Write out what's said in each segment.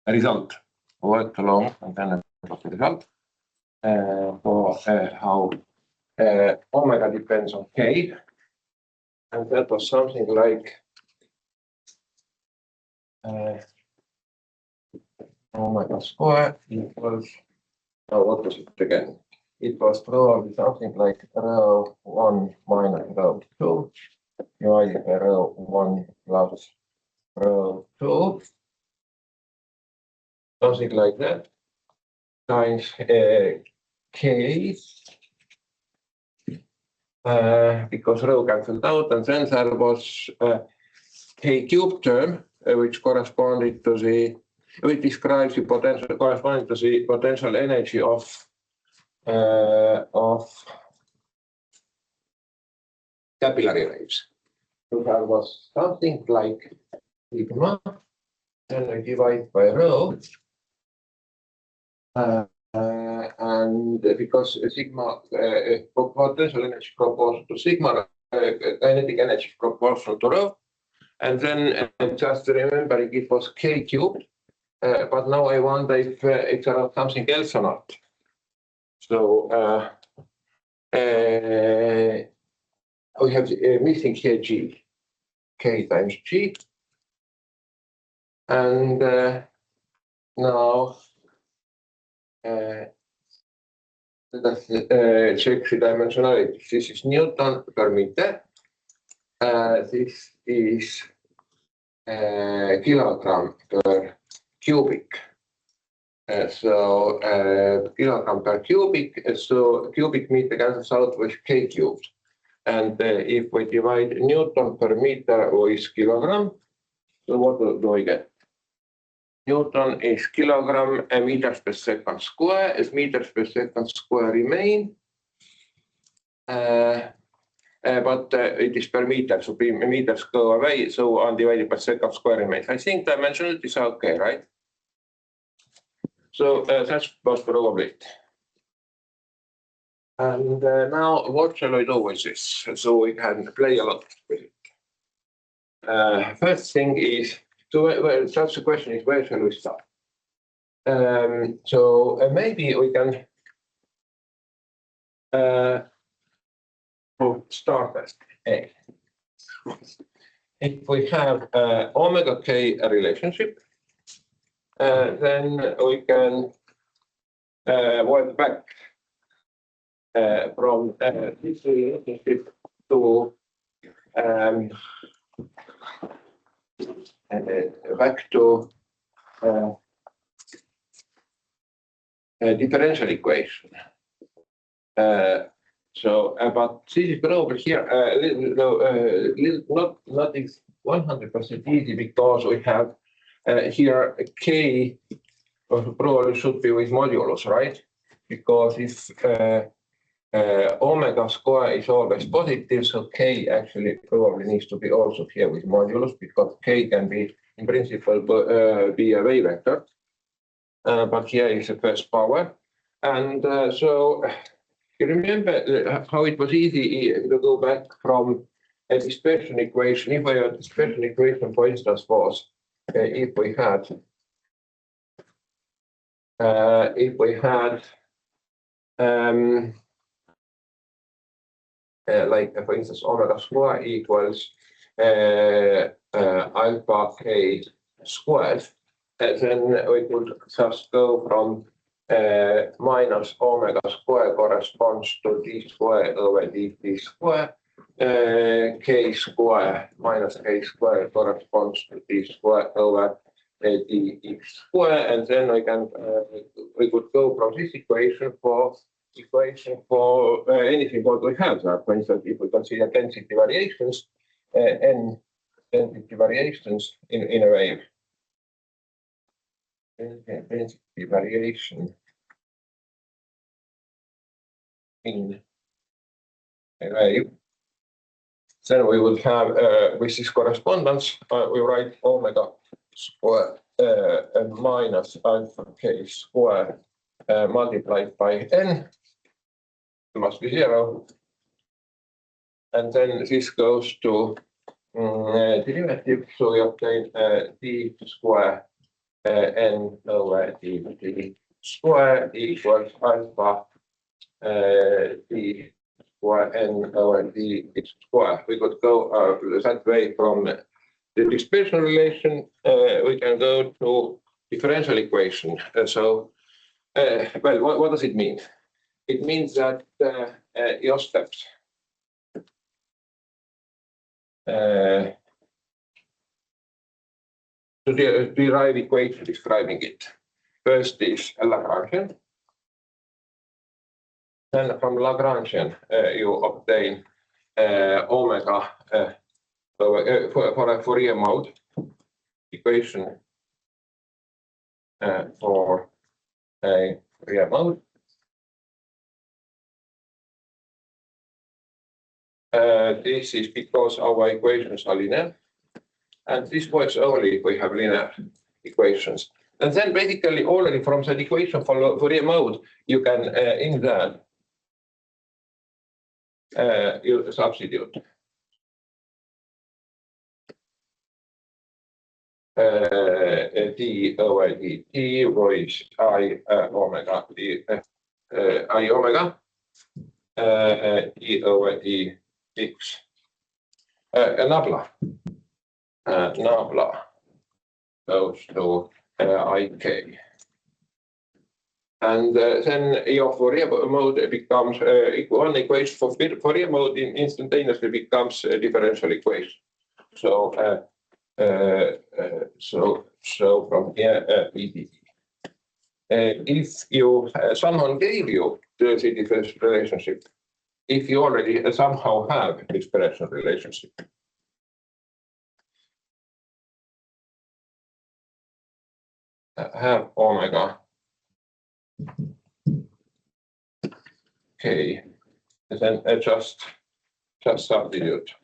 result, worked along, and then I got the result for how omega depends on k, and that was something like omega square equals, what was it again? It was probably something like rho 1 minus rho 2 divided by rho 1 plus rho 2, something like that, times k, because rho cancelled out, and then there was k cube term, which corresponded to the, which describes the potential, corresponding to the potential energy of capillary waves. So there was something like sigma, then I divide by rho, and because sigma potential energy proportional to sigma, kinetic energy proportional to rho, and then just remembering it was k cubed, but now I wonder if it's around something else or not. So we have missing here g, k times g, and now let us check the dimensionality. This is Newton per meter. This is kilogram per cubic. So kilogram per cubic, so cubic meter cancels out with k cubed. And if we divide Newton per meter with kilogram, so what do we get? Newton is kilogram meters per second square, as meters per second square remain. But it is per meter, so meters go away, so undivided by second square remains. I think dimensionality is okay, right? So that's most probably it. And now what shall I do with this? So we can play a lot with it. First thing is, so such a question is, where shall we start? So maybe we can start at A. If we have omega k relationship, then we can work back from this relationship to back to a differential equation. But this is probably here not 100% easy, because we have here k probably should be with modulus, right? Because if omega square is always positive, so k actually probably needs to be also here with modulus, because k can be in principle be a wave vector, but here is the first power. And so you remember how it was easy to go back from a dispersion equation. If a dispersion equation, for instance, was if we had like for instance omega square equals alpha k squared, then we could just go from minus omega square corresponds to d square over dt square, k square minus k square corresponds to d square over dx square, and then we could go from this equation for anything what we have there. For instance, if we consider density variations, n density variations in a wave, density variation in a wave, then we would have with this correspondence we write omega square minus alpha k square multiplied by n, must be 0, and then this goes to derivative, so we obtain d square n over d square equals alpha d square n over d square. We could go that way from the dispersion relation. We can go to differential equation. Well, what does it mean? It means that your steps to derive equation describing it. First is a Lagrangian. Then from Lagrangian, you obtain omega for a Fourier mode equation for a Fourier mode. This is because our equations are linear, and this works only if we have linear equations. And then basically already from that equation for Fourier mode, you can in that you substitute d over dt with I omega I omega e over dx nabla goes to ik. And then your Fourier mode becomes one equation for Fourier mode instantaneously becomes a differential equation. So from here PDE. If you someone gave you the differential relationship, if you already somehow have expression relationship, have omega k, then just substitute.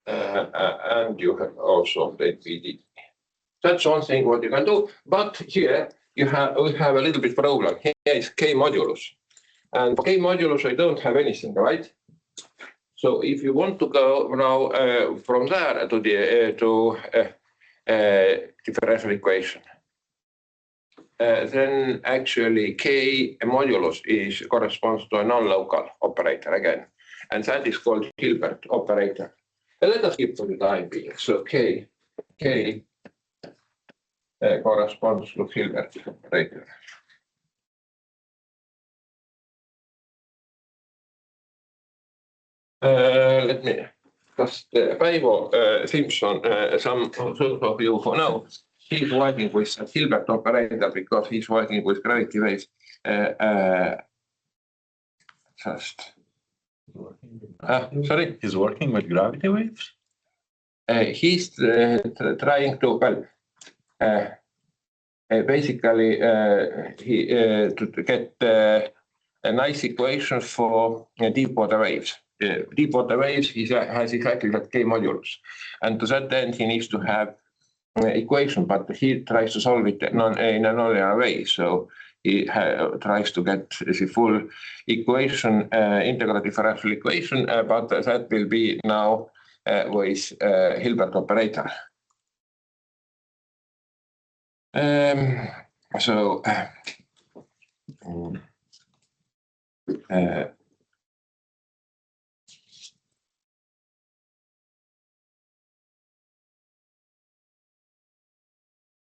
And you have also the PD. That's one thing what you can do. But here we have a little bit problem. Here is k modulus, and for k modulus I don't have anything, right? So if you want to go now from there to the differential equation, then actually k modulus corresponds to a non-local operator again, and that is called Hilbert operator. And let us keep for the time being. So k corresponds to Hilbert operator. Let me just Päivo Simpson, some of you who know, he's working with a Hilbert operator because he's working with gravity waves. Sorry? He's working with gravity waves? He's trying to, basically to get a nice equation for deep water waves. Deep water waves has exactly that k modulus, and to that end he needs to have equation, but he tries to solve it in a nonlinear way. So he tries to get the full equation, integral differential equation, but that will be now with Hilbert operator.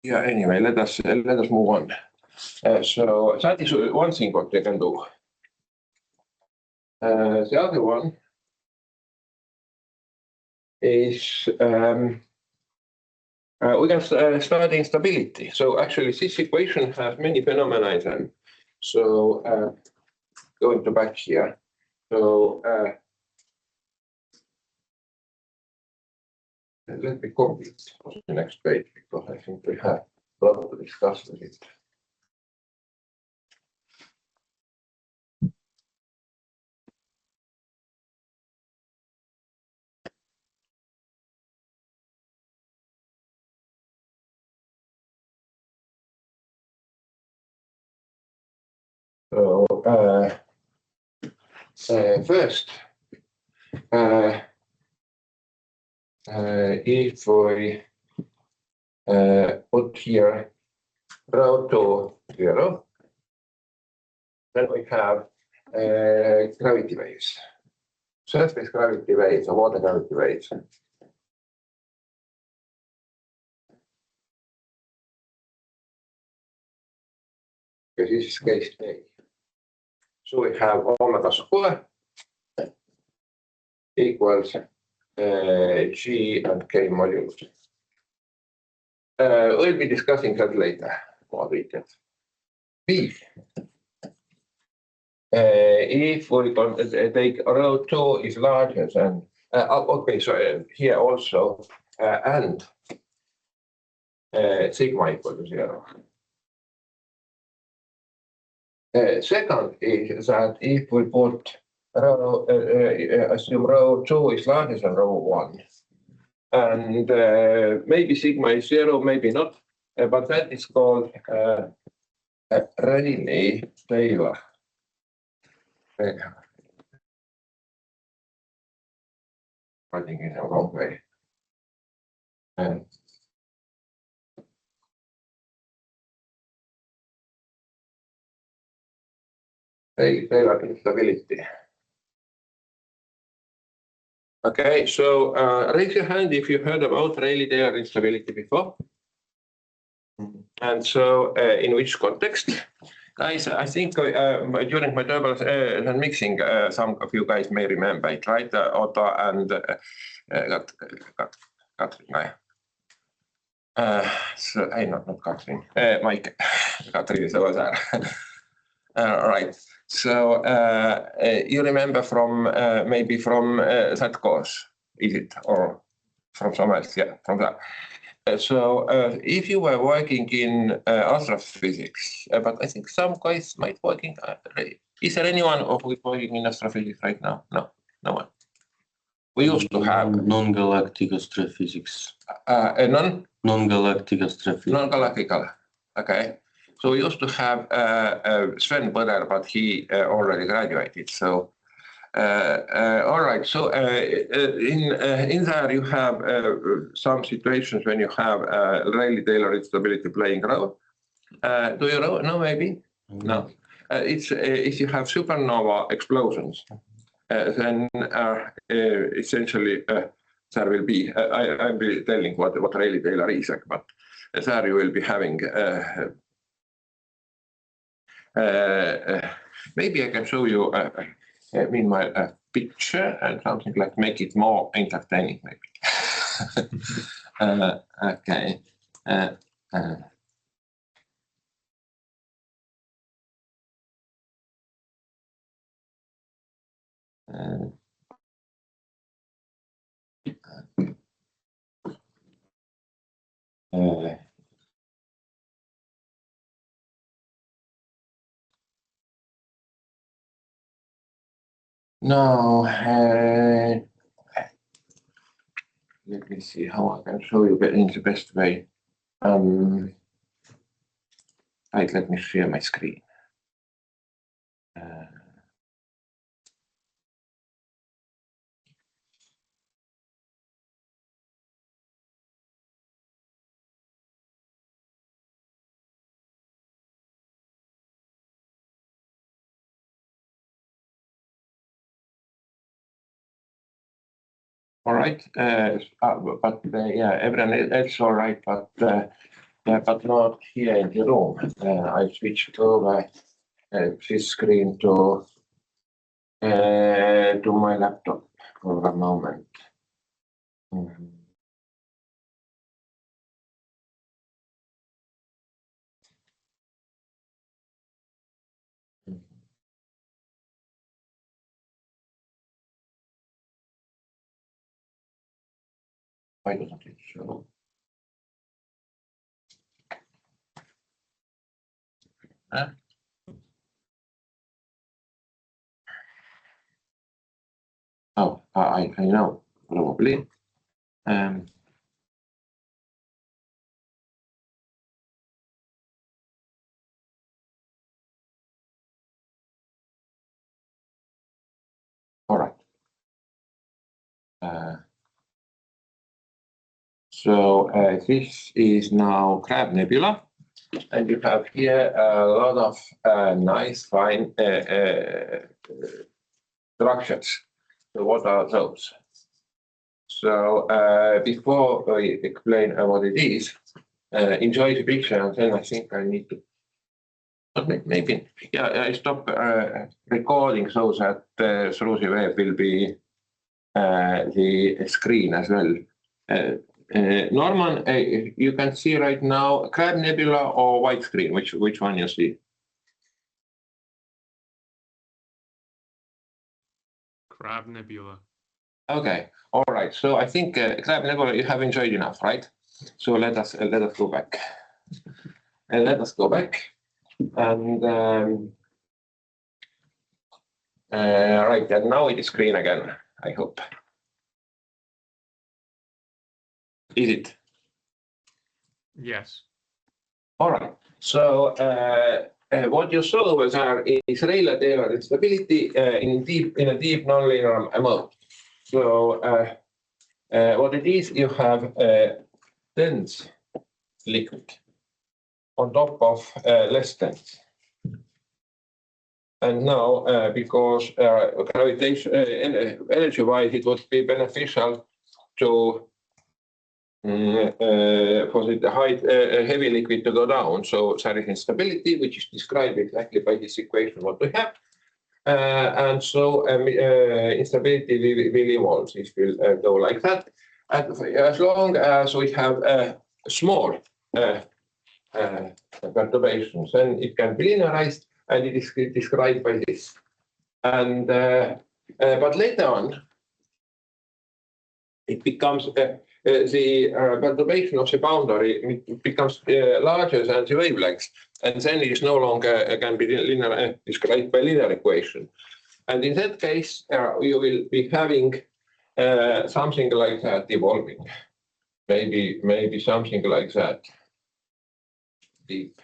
Yeah, anyway, let us move on. So that is one thing what they can do. The other one is we can study instability. So actually this equation has many phenomena in them. So going to back here. So let me copy it to the next page because I think we have a lot to discuss with it. So First, if we put here rho 2 0, then we have gravity waves, surface gravity waves or water gravity waves. This is case A. So we have omega square equals G and K modulus. We'll be discussing that later, more details. B. If we take rho 2 is larger than, okay, so here also, and sigma equal to 0. Second is that if we put rho, assume rho 2 is larger than rho 1, and maybe sigma is 0, maybe not, but that is called Rayleigh-Taylor. Writing in the wrong way. Taylor instability. Okay, so raise your hand if you heard about Rayleigh-Taylor instability before. And so in which context? Guys, I think during my turbulence and mixing, some of you guys may remember it, right? Otto and Katrin. So, hey, not Katrin, Mike. Katrin is over there. Right. So you remember from maybe from that course, is it, or from somewhere else? Yeah, from that. So if you were working in astrophysics, but I think some guys might working. Is there anyone who is working in astrophysics right now? No, no one. We used to have non-galactic astrophysics. Non-galactic astrophysics. Non-galactical. Okay. So we used to have Sven Põder, but he already graduated. So all right. So in there you have some situations when you have Rayleigh-Taylor instability playing role. Do you know maybe? No. It's if you have supernova explosions, then essentially there will be. I'll be telling what Rayleigh-Taylor is, but there you will be having. Maybe I can show you. Meanwhile, a picture and something like make it more entertaining, maybe. Okay. No, let me see how I can show you in the best way. Right, let me share my screen. All right, but yeah, everyone else all right, but yeah, but not here in the room. I switched over this screen to my laptop for a moment. Why doesn't it show? Huh? Oh, I know, probably. This is now Crab Nebula, and you have here a lot of nice, fine structures. So what are those? So before I explain what it is, enjoy the picture, and then I think I need to. Maybe, yeah, I stop recording so that through the web will be the screen as well. Norman, you can see right now Crab Nebula or white screen. Which one you see? Crab Nebula. Okay, all right. So I think Crab Nebula you have enjoyed enough, right? So let us go back. And let us go back. And right, and now it is green again, I hope. Is it? Yes. All right. So what you saw was is Rayleigh-Taylor instability in a deep nonlinear mode. So what it is, you have dense liquid on top of less dense. And now, because gravitation, energy-wise, it would be beneficial to for the heavy liquid to go down. So there is instability, which is described exactly by this equation what we have. And so instability will evolve. It will go like that. And as long as we have small perturbations, then it can be linearized, and it is described by this. And but later on, it becomes the perturbation of the boundary becomes larger than the wavelength, and then it is no longer can be linear, described by linear equation. And in that case, you will be having something like that evolving, maybe something like that, deep.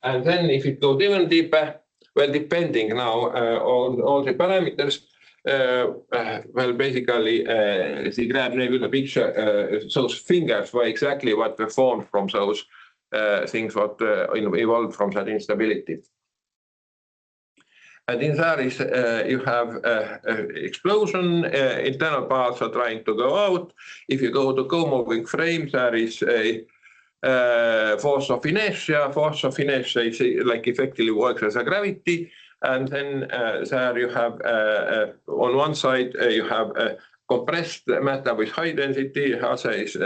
And then if it goes even deeper, well, depending now on all the parameters, well, basically, the Crab Nebula picture shows fingers for exactly what were formed from those things what evolved from that instability. And in there is you have explosion, internal parts are trying to go out. If you go to co-moving frames, there is a force of inertia. Force of inertia is like effectively works as a gravity. And then there you have, on one side, you have compressed matter with high density, other is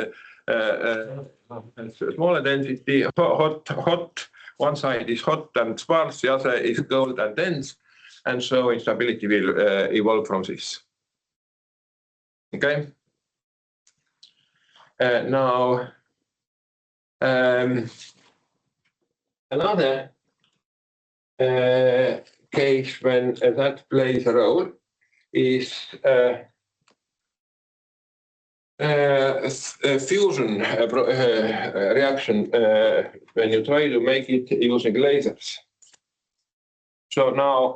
smaller density, hot. One side is hot and sparse, the other is cold and dense. And so instability will evolve from this. Okay. Now, another case when that plays a role is a fusion reaction when you try to make it using lasers. So now,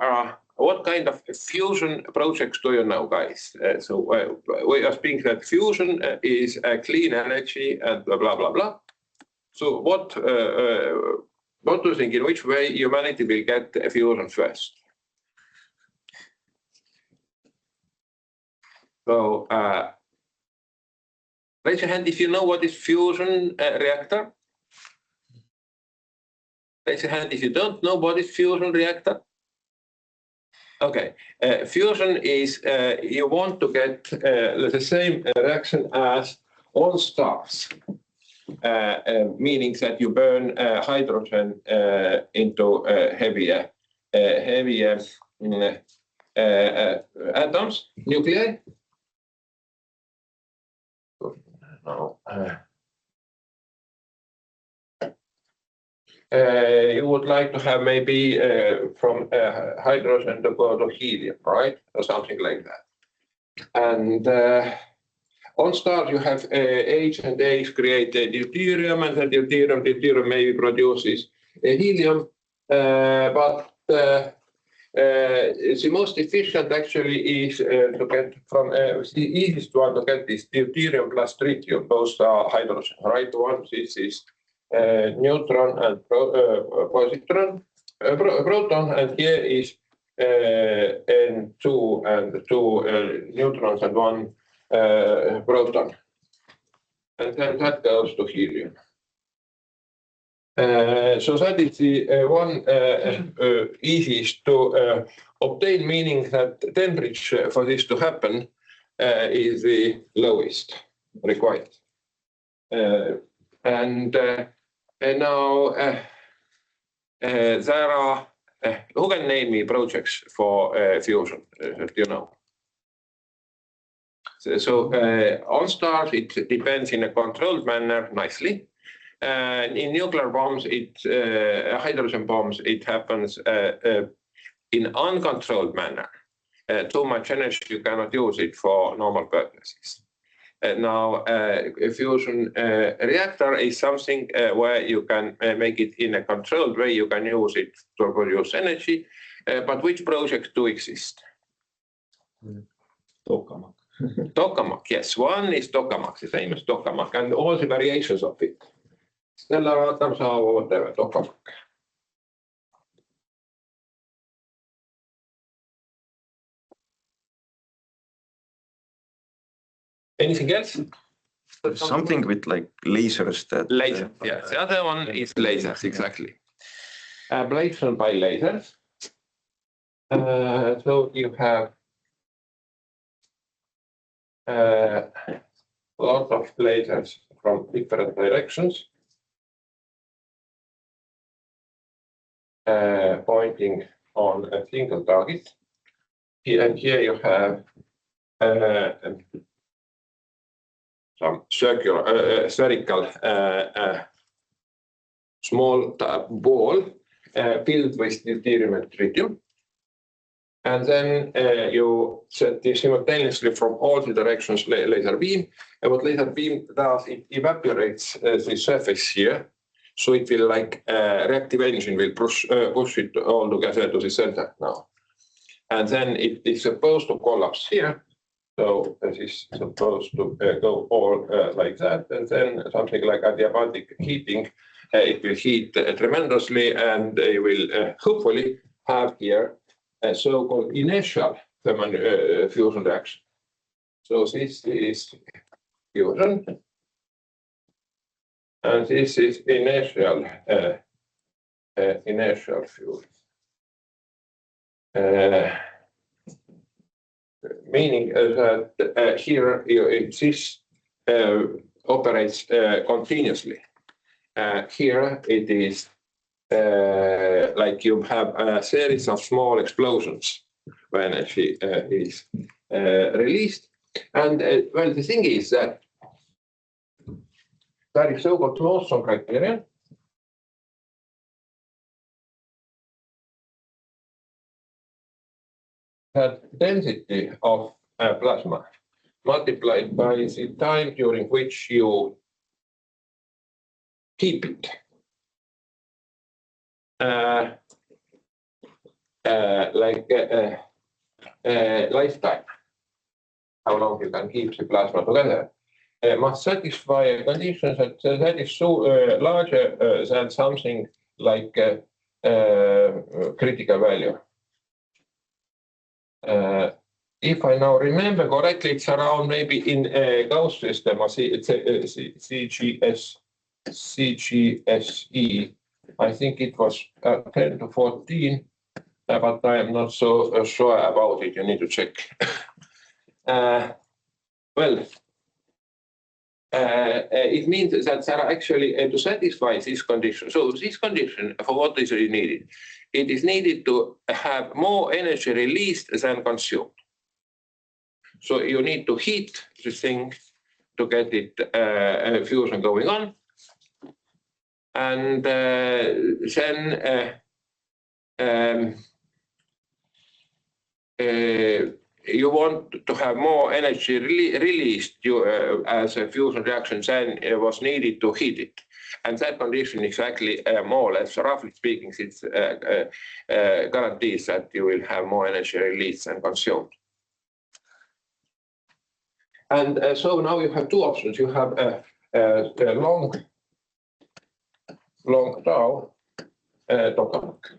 what kind of fusion projects do you know, guys? So we are speaking that fusion is a clean energy and blah, blah, blah. So what do you think, in which way humanity will get a fusion first? So raise your hand if you know what is fusion reactor. Raise your hand if you don't know what is fusion reactor. Okay, fusion is you want to get the same reaction as all stars, meaning that you burn hydrogen into heavier atoms, nuclei. No. You would like to have maybe from hydrogen to go to helium, right? Or something like that. And on stars, you have H and H create deuterium, and then deuterium maybe produces helium. But the most efficient actually is to get from the easiest one to get is deuterium plus tritium. Both are hydrogen, right? One this is neutron and positron, proton, and here is N2 and two neutrons and one proton, and then that goes to helium. So that is the one easiest to obtain, meaning that the temperature for this to happen is the lowest required. And now there are, who can name me projects for fusion, you know? So on stars, it depends in a controlled manner nicely. In nuclear bombs, hydrogen bombs, it happens in uncontrolled manner. Too much energy, you cannot use it for normal purposes. Now, a fusion reactor is something where you can make it in a controlled way. You can use it to produce energy. But which projects do exist? Tokamak. Tokamak, yes. One is tokamak, the famous tokamak, and all the variations of it. Stellar atoms are whatever, tokamak. Anything else? Something with like lasers that. Laser, yeah. The other one is lasers, exactly. Ablation by lasers. So you have a lot of lasers from different directions pointing on a single target. And here you have some circular, spherical, small ball filled with deuterium and tritium. And then you set this simultaneously from all the directions laser beam. And what laser beam does, it evaporates the surface here. So it will like reactive engine will push it all together to the center now. And then it is supposed to collapse here. So this is supposed to go all like that. And then something like adiabatic heating, it will heat tremendously, and you will hopefully have here a so-called inertial fusion reaction. So this is fusion, and this is inertial fusion. Meaning that here this operates continuously. Here it is like you have a series of small explosions when energy is released. And well, the thing is that there is so-called Lawson criterion. That density of plasma multiplied by the time during which you keep it. Lifetime, how long you can keep the plasma together, must satisfy a condition that is so larger than something like critical value. If I now remember correctly, it's around maybe in Gauss system or CGSE. I think it was 10 to 14, but I am not so sure about it. You need to check. It means that there are actually to satisfy this condition. So this condition, for what is it needed? It is needed to have more energy released than consumed. So you need to heat the thing to get it fusion going on. And then you want to have more energy released as a fusion reaction than was needed to heat it. And that condition exactly more or less, roughly speaking, it guarantees that you will have more energy released than consumed. And so now you have two options. You have a long tau tokamak.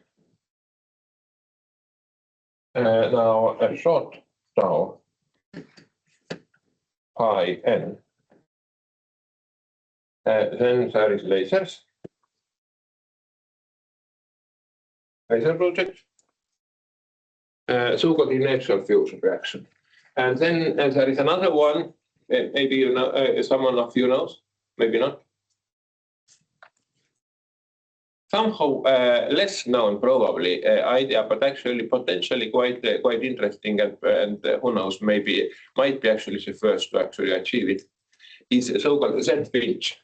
Now a short tau pi n. Then there is laser project, so-called inertial fusion reaction. And then there is another one, maybe you know, someone of you knows, maybe not. Somehow less known probably idea, but actually potentially quite interesting, and who knows, might be actually the first to actually achieve it, is a so-called Z-pinch.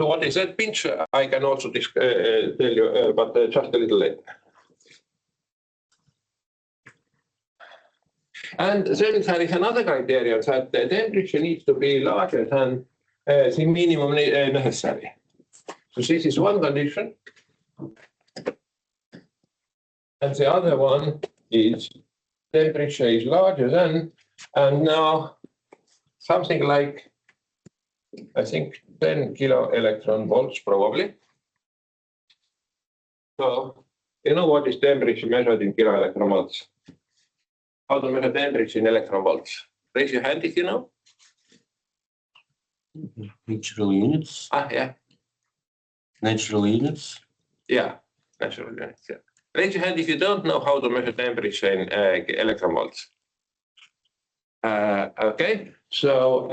So what is Z-pinch? I can also tell you, but just a little later. And then there is another criterion that the temperature needs to be larger than the minimum necessary. So this is one condition. And the other one is temperature is larger than, and now something like, I think 10 kilo electron volts probably. So you know what is temperature measured in kilo electron volts? How to measure temperature in electron volts? Raise your hand if you know. Natural units. Yeah. Natural units. Yeah, natural units. Yeah. Raise your hand if you don't know how to measure temperature in electron volts. Okay, so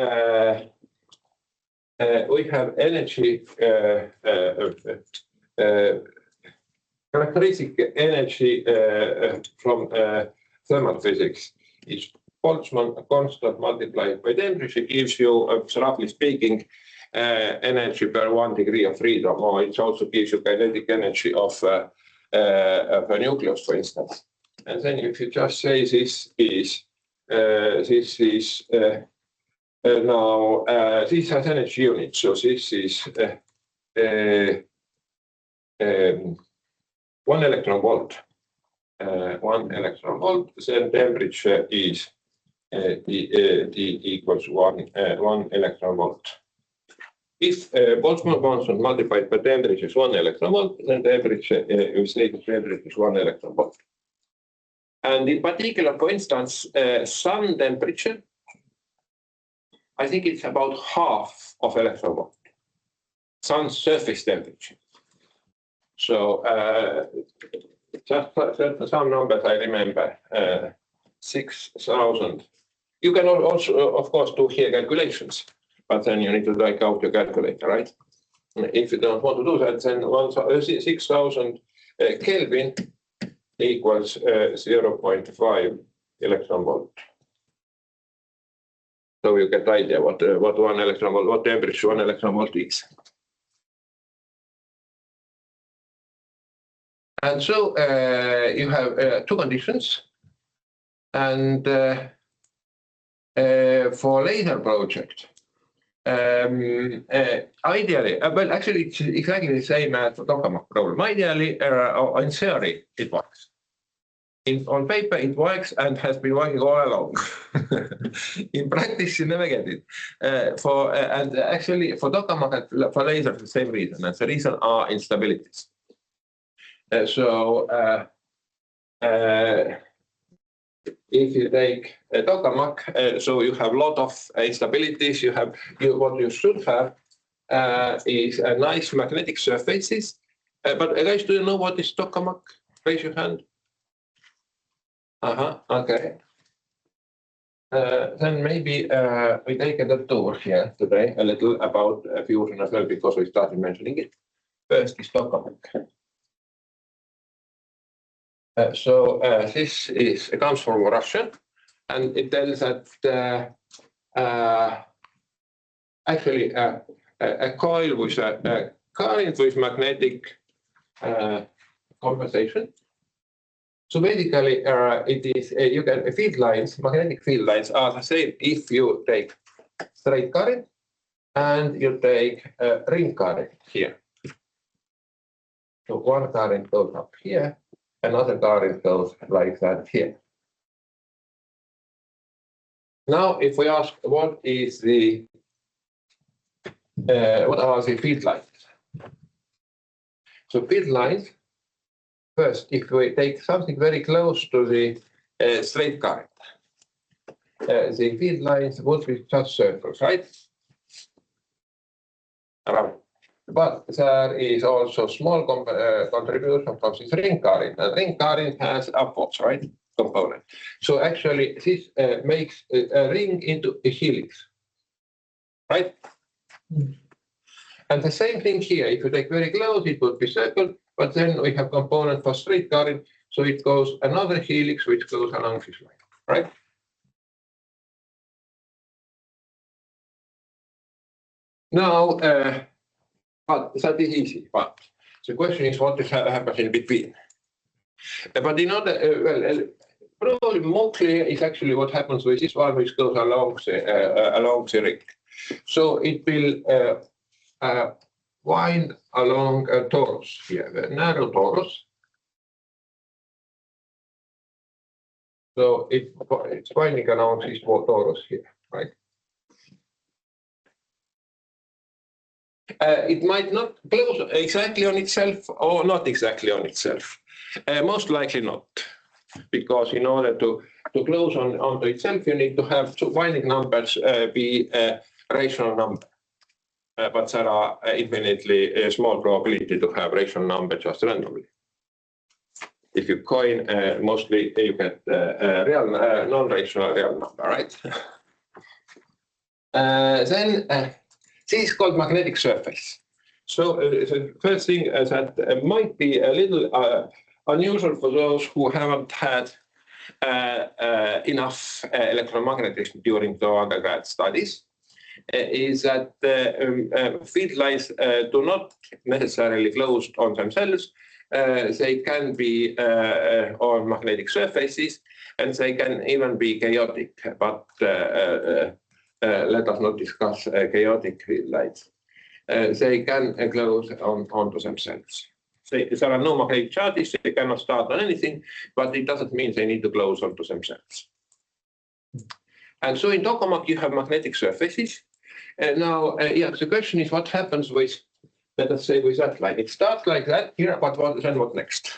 we have energy, characteristic energy from thermal physics is Boltzmann constant multiplied by temperature gives you, roughly speaking, energy per 1 degree of freedom, or it also gives you kinetic energy of a nucleus, for instance. And then if you just say this is now this has energy unit, so this is 1 electron volt. 1 electron volt, then temperature is T equals 1 electron volt. If Boltzmann constant multiplied by temperature is 1 electron volt, then temperature is 1 electron volt. And in particular, for instance, sun temperature, I think it's about half of electron volt. Sun's surface temperature. So just some numbers I remember, 6,000. You can also, of course, do here calculations, but then you need to take out your calculator, right? If you don't want to do that, then 6,000 Kelvin equals 0.5 electron volt. So you get idea what 1 electron volt, what temperature 1 electron volt is. And so you have two conditions, and for laser project, ideally, well, actually, it's exactly the same as the tokamak problem. Ideally, in theory, it works. On paper, it works and has been working all along. In practice, you never get it. And actually, for tokamak and for laser, the same reason. And the reason are instabilities. So if you take a tokamak, so you have a lot of instabilities. What you should have is a nice magnetic surfaces. But guys, do you know what is tokamak? Raise your hand. Okay. Then maybe we take a tour here today a little about fusion as well, because we started mentioning it. First is tokamak. This comes from Russia, and it tells that actually a coil with a current with magnetic compensation. So basically, it is you can field lines, magnetic field lines are the same if you take straight current and you take ring current here. So one current goes up here, another current goes like that here. Now, if we ask what is the what are the field lines? So field lines. First, if we take something very close to the straight current, the field lines would be just circles, right? Around. But there is also small contribution from this ring current. And ring current has upwards, right? Component. So actually, this makes a ring into a helix, right? And the same thing here. If you take very close, it would be circle. But then we have component for straight current, so it goes another helix which goes along this line, right? Now, but that is easy. But the question is what happens in between. But in order, probably more clear is actually what happens with this one which goes along the ring. So it will wind along a torus here, a narrow torus. So it's winding along this torus here, right? It might not close exactly on itself or not exactly on itself. Most likely not, because in order to close onto itself, you need to have two winding numbers be a rational number. But there are infinitely small probability to have rational number just randomly. If you coin, mostly you get a real non-rational real number, right? Then this is called magnetic surface. So the first thing that might be a little unusual for those who haven't had enough electromagnetism during the undergrad studies is that field lines do not necessarily close on themselves. They can be on magnetic surfaces, and they can even be chaotic. But let us not discuss chaotic field lines. They can close onto themselves. There are no magnetic charges, they cannot start on anything, but it doesn't mean they need to close onto themselves. And so in tokamak you have magnetic surfaces. Now, the question is what happens with, let us say, with that line. It starts like that here, but then what next?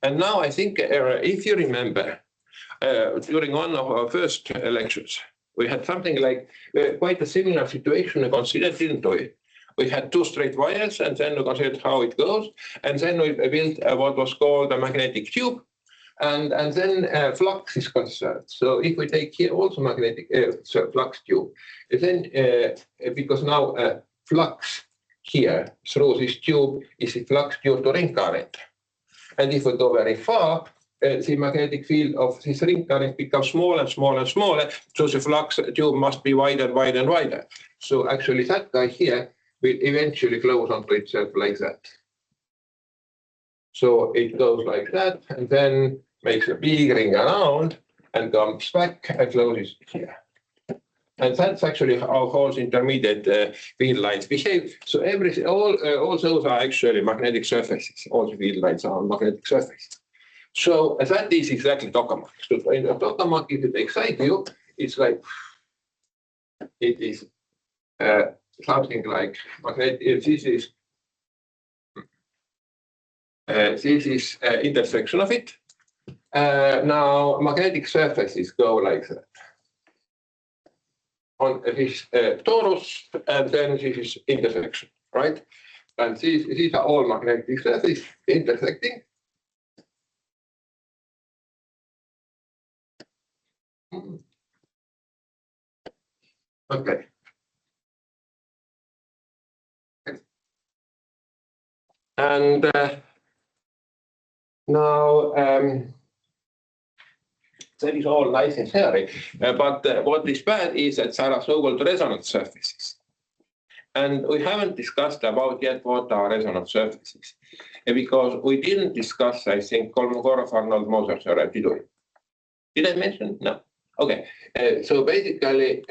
And now I think if you remember, during one of our first lectures, we had something like quite a similar situation considered, didn't we? We had two straight wires, and then we considered how it goes, and then we built what was called a magnetic tube, and then flux is concerned. So if we take here also magnetic flux tube, then because now flux here through this tube is a flux due to ring current, and if we go very far, the magnetic field of this ring current becomes smaller and smaller and smaller, so the flux tube must be wider and wider and wider. So actually that guy here will eventually close onto itself like that. So it goes like that, and then makes a big ring around, and comes back and closes here. And that's actually how Hall's intermediate field lines behave. So all those are actually magnetic surfaces. All the field lines are magnetic surfaces. So that is exactly tokamak. So in the tokamak, if you take side view, it's like it is something like magnetic. This is intersection of it. Now magnetic surfaces go like that. On this torus, and then this is intersection, right? And these are all magnetic surfaces intersecting. Okay. And now that is all nice in theory, but what is bad is that there are so-called resonance surfaces. And we haven't discussed about yet what are resonance surfaces. because we didn't discuss, I think, Kolmogorov-Arnold-Moser theorem, did we? Did I mention? No. Okay. So basically,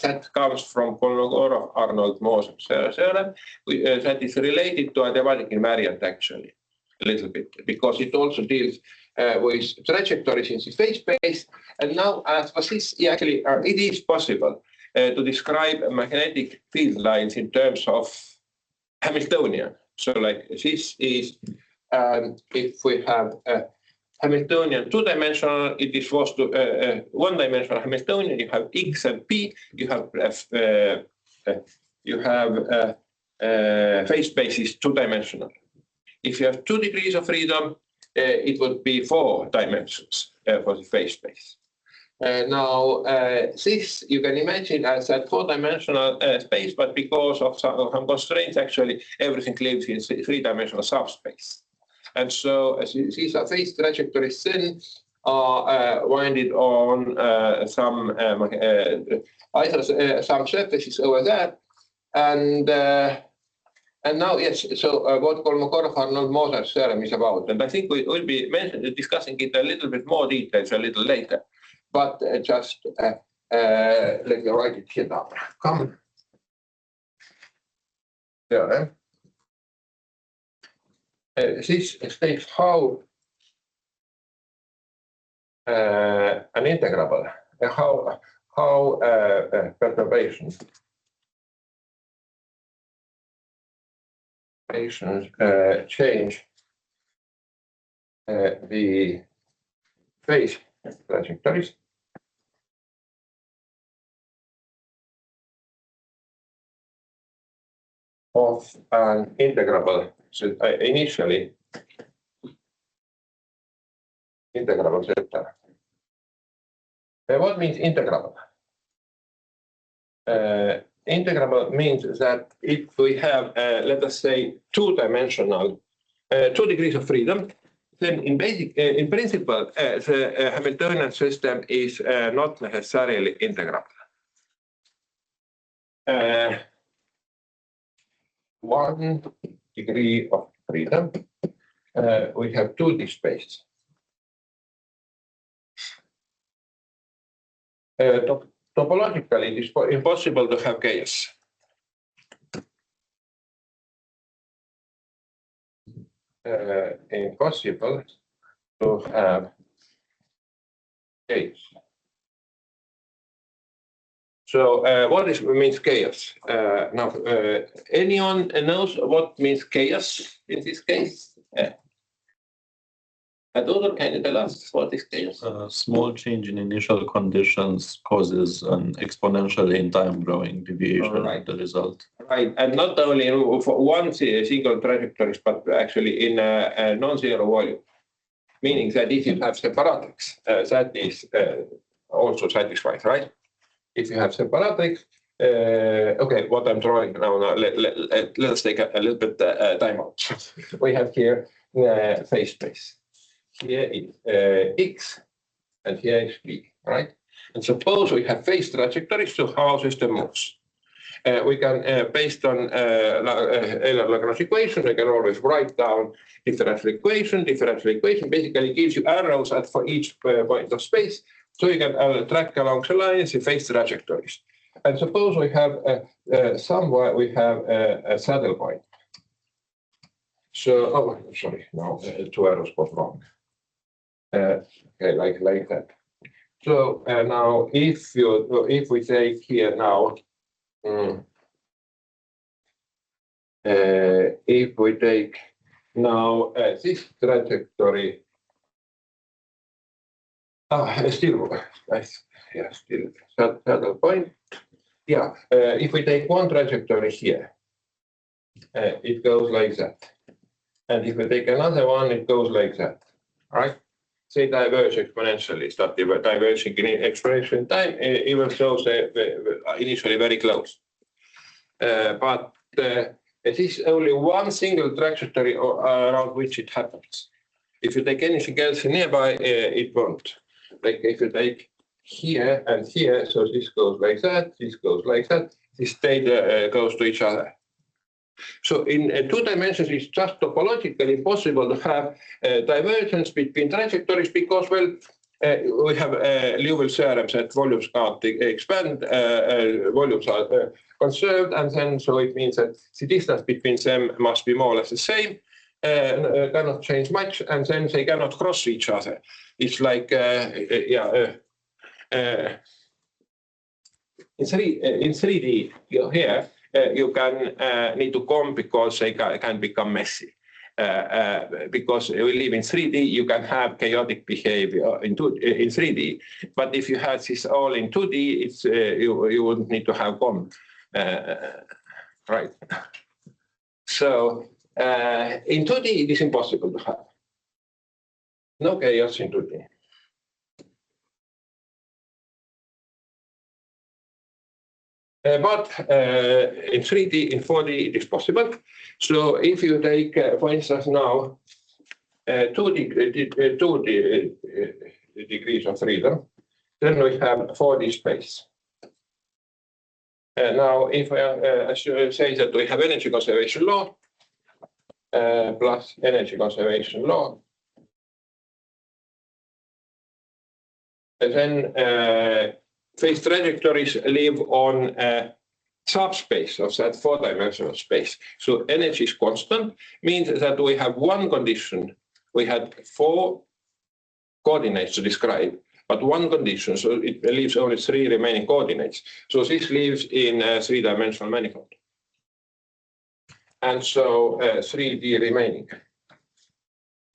that comes from Kolmogorov-Arnold-Moser theorem. That is related to a Dedekind invariant, actually, a little bit, because it also deals with trajectories in the phase space. And now, as for this, actually, it is possible to describe magnetic field lines in terms of Hamiltonian. So, like this is, if we have Hamiltonian two-dimensional, it is was to one-dimensional Hamiltonian. You have X and P. You have phase space is two-dimensional. If you have 2 degrees of freedom, it would be 4 dimensions for the phase space. Now, this you can imagine as a 4-dimensional space, but because of some constraints, actually everything lives in 3-dimensional subspace. And so these are phase trajectories then are winded on either some surfaces over there, and now, yes, so what Kolmogorov-Arnold-Moser theorem is about, and I think we will be discussing it a little bit more details a little later, but just let me write it here down. Come. Theorem. This states how an integrable, how perturbations change the phase trajectories of an integrable. So initially, integrable sector. What means integrable? Integrable means that if we have, let us say, 2-dimensional, 2 degrees of freedom, then in principle, the Hamiltonian system is not necessarily integrable. 1 degree of freedom, we have 2D space. Topologically, it is impossible to have chaos. Impossible to have chaos. So what means chaos? Now, anyone knows what means chaos in this case? Tudor, can you tell us what is chaos? A small change in initial conditions causes an exponentially in time growing deviation of the result. Right, and not only for one single trajectory, but actually in a non-zero volume, meaning that if you have separatrix, that is also satisfied, right? If you have separatrix, okay, what I'm drawing now, let's take a little bit time out. We have here phase space. Here is X, and here is B, right? And suppose we have phase trajectories to how system moves. We can, based on Euler-Lagrange equation, we can always write down differential equation. Differential equation basically gives you arrows for each point of space, so you can track along the lines the phase trajectories. And suppose we have somewhere we have a saddle point. So, oh, sorry, no, 2 arrows was wrong. Okay, like that. So now, if we take here now, if we take now this trajectory, still nice, yeah, still saddle point. Yeah, if we take one trajectory here, it goes like that, and if we take another one, it goes like that. All right. They diverge exponentially, start diverging exponentially in time, even though they're initially very close. But it is only one single trajectory around which it happens. If you take anything else nearby, it won't. Like if you take here and here, so this goes like that, this goes like that, this state goes to each other. So in 2 dimensions, it's just topologically impossible to have divergence between trajectories because, well, we have Liouville's theorem that volumes can't expand, volumes are conserved, and then so it means that the distance between them must be more or less the same, cannot change much, and then they cannot cross each other. It's like, in 3D, here you can need to come because they can become messy. Because we live in 3D, you can have chaotic behavior in 3D. But if you had this all in 2D, it's you wouldn't need to have COM, right? So in 2D, it is impossible to have. No chaos in 2D. But in 3D, in 4D, it is possible. So if you take, for instance, now 2 degrees of freedom, then we have 4D space. Now, if I say that we have energy conservation law plus energy conservation law, and then phase trajectories live on a subspace of that 4-dimensional space. So energy is constant, means that we have one condition. We had 4 coordinates to describe, but one condition, so it leaves only 3 remaining coordinates. So this lives in a 3-dimensional manifold. And so 3D remaining.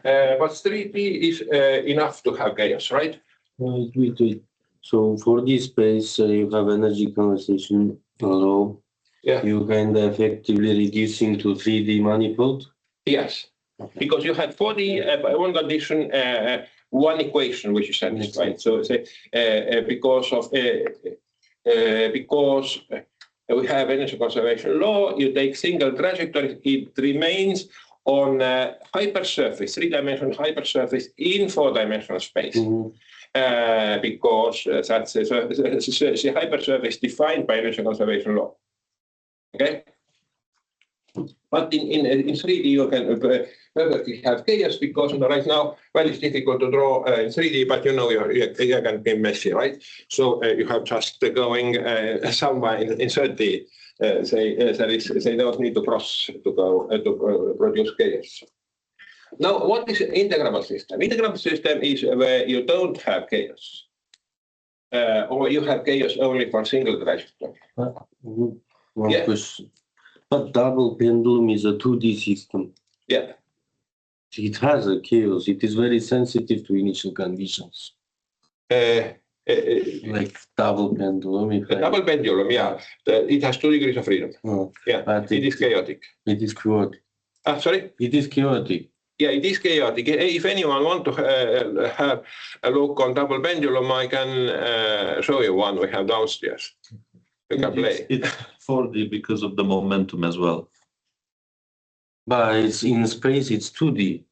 But 3D is enough to have chaos, right? Wait. So for this space, you have energy conservation law. Yeah. You can effectively reducing to 3D manifold. Yes, because you had 4D by one condition, one equation which is satisfied. So say because we have energy conservation law, you take single trajectory, it remains on a hypersurface, 3-dimensional hypersurface in 4-dimensional space. Mm-hmm. Because that's the hypersurface defined by energy conservation law. Okay, but in 3D you can perfectly have chaos because right now, well, it's difficult to draw in 3D, but you know you can be messy, right? So you have just going somewhere in 3D. They don't need to cross to go to produce chaos. Now, what is an integrable system? Integrable system is where you don't have chaos, or you have chaos only for single trajectory. One question. But double pendulum is a 2D system. Yeah. It has a chaos. It is very sensitive to initial conditions. Like double pendulum. Double pendulum, yeah. It has 2 degrees of freedom. Oh, yeah, but it is chaotic. It is chaotic. Sorry? It is chaotic. Yeah, it is chaotic. If anyone want to have a look on double pendulum, I can show you one we have downstairs. You can play. It's 4D because of the momentum as well. But it's in space, it's 2D.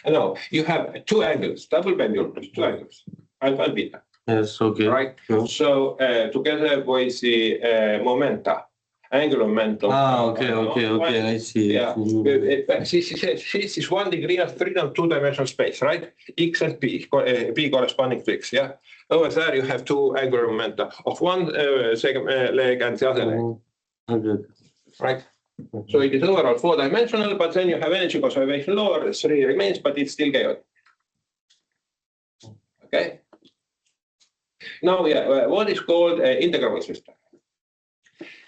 No, you have 2 angles, double pendulum, 2 angles, alpha and beta. Yes, okay. Right? Yeah. So together with the momenta, angular momentum. Okay, I see. Yeah. This is 1 degree of freedom, 2-dimensional space, right? X and P, P corresponding to X, yeah? Over there you have 2 angular momenta of one leg and the other leg. Okay. Right? So it is overall 4-dimensional, but then you have energy conservation law, 3 remains, but it's still chaotic. Okay? Now, what is called an integrable system?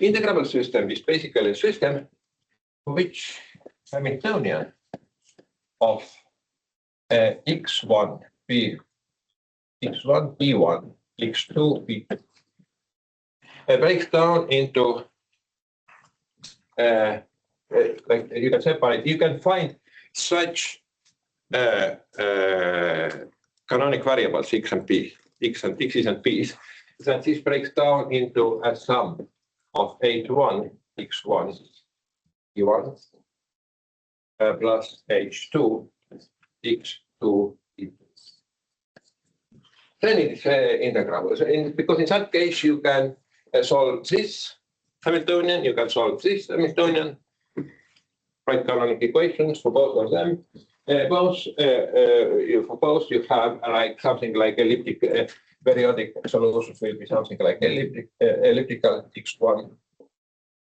Integrable system is basically a system which Hamiltonian of x1, b, x1, b1, x2, b2 breaks down into like you can separate. You can find such canonic variables x and p, x's and p's, that this breaks down into a sum of h1, x1, e1 plus h2, x2, e2. Then it's integrable. So because in that case you can solve this Hamiltonian, you can solve this Hamiltonian, write canonic equations for both of them. For both you have like something like elliptic periodic solutions will be something like elliptical x1,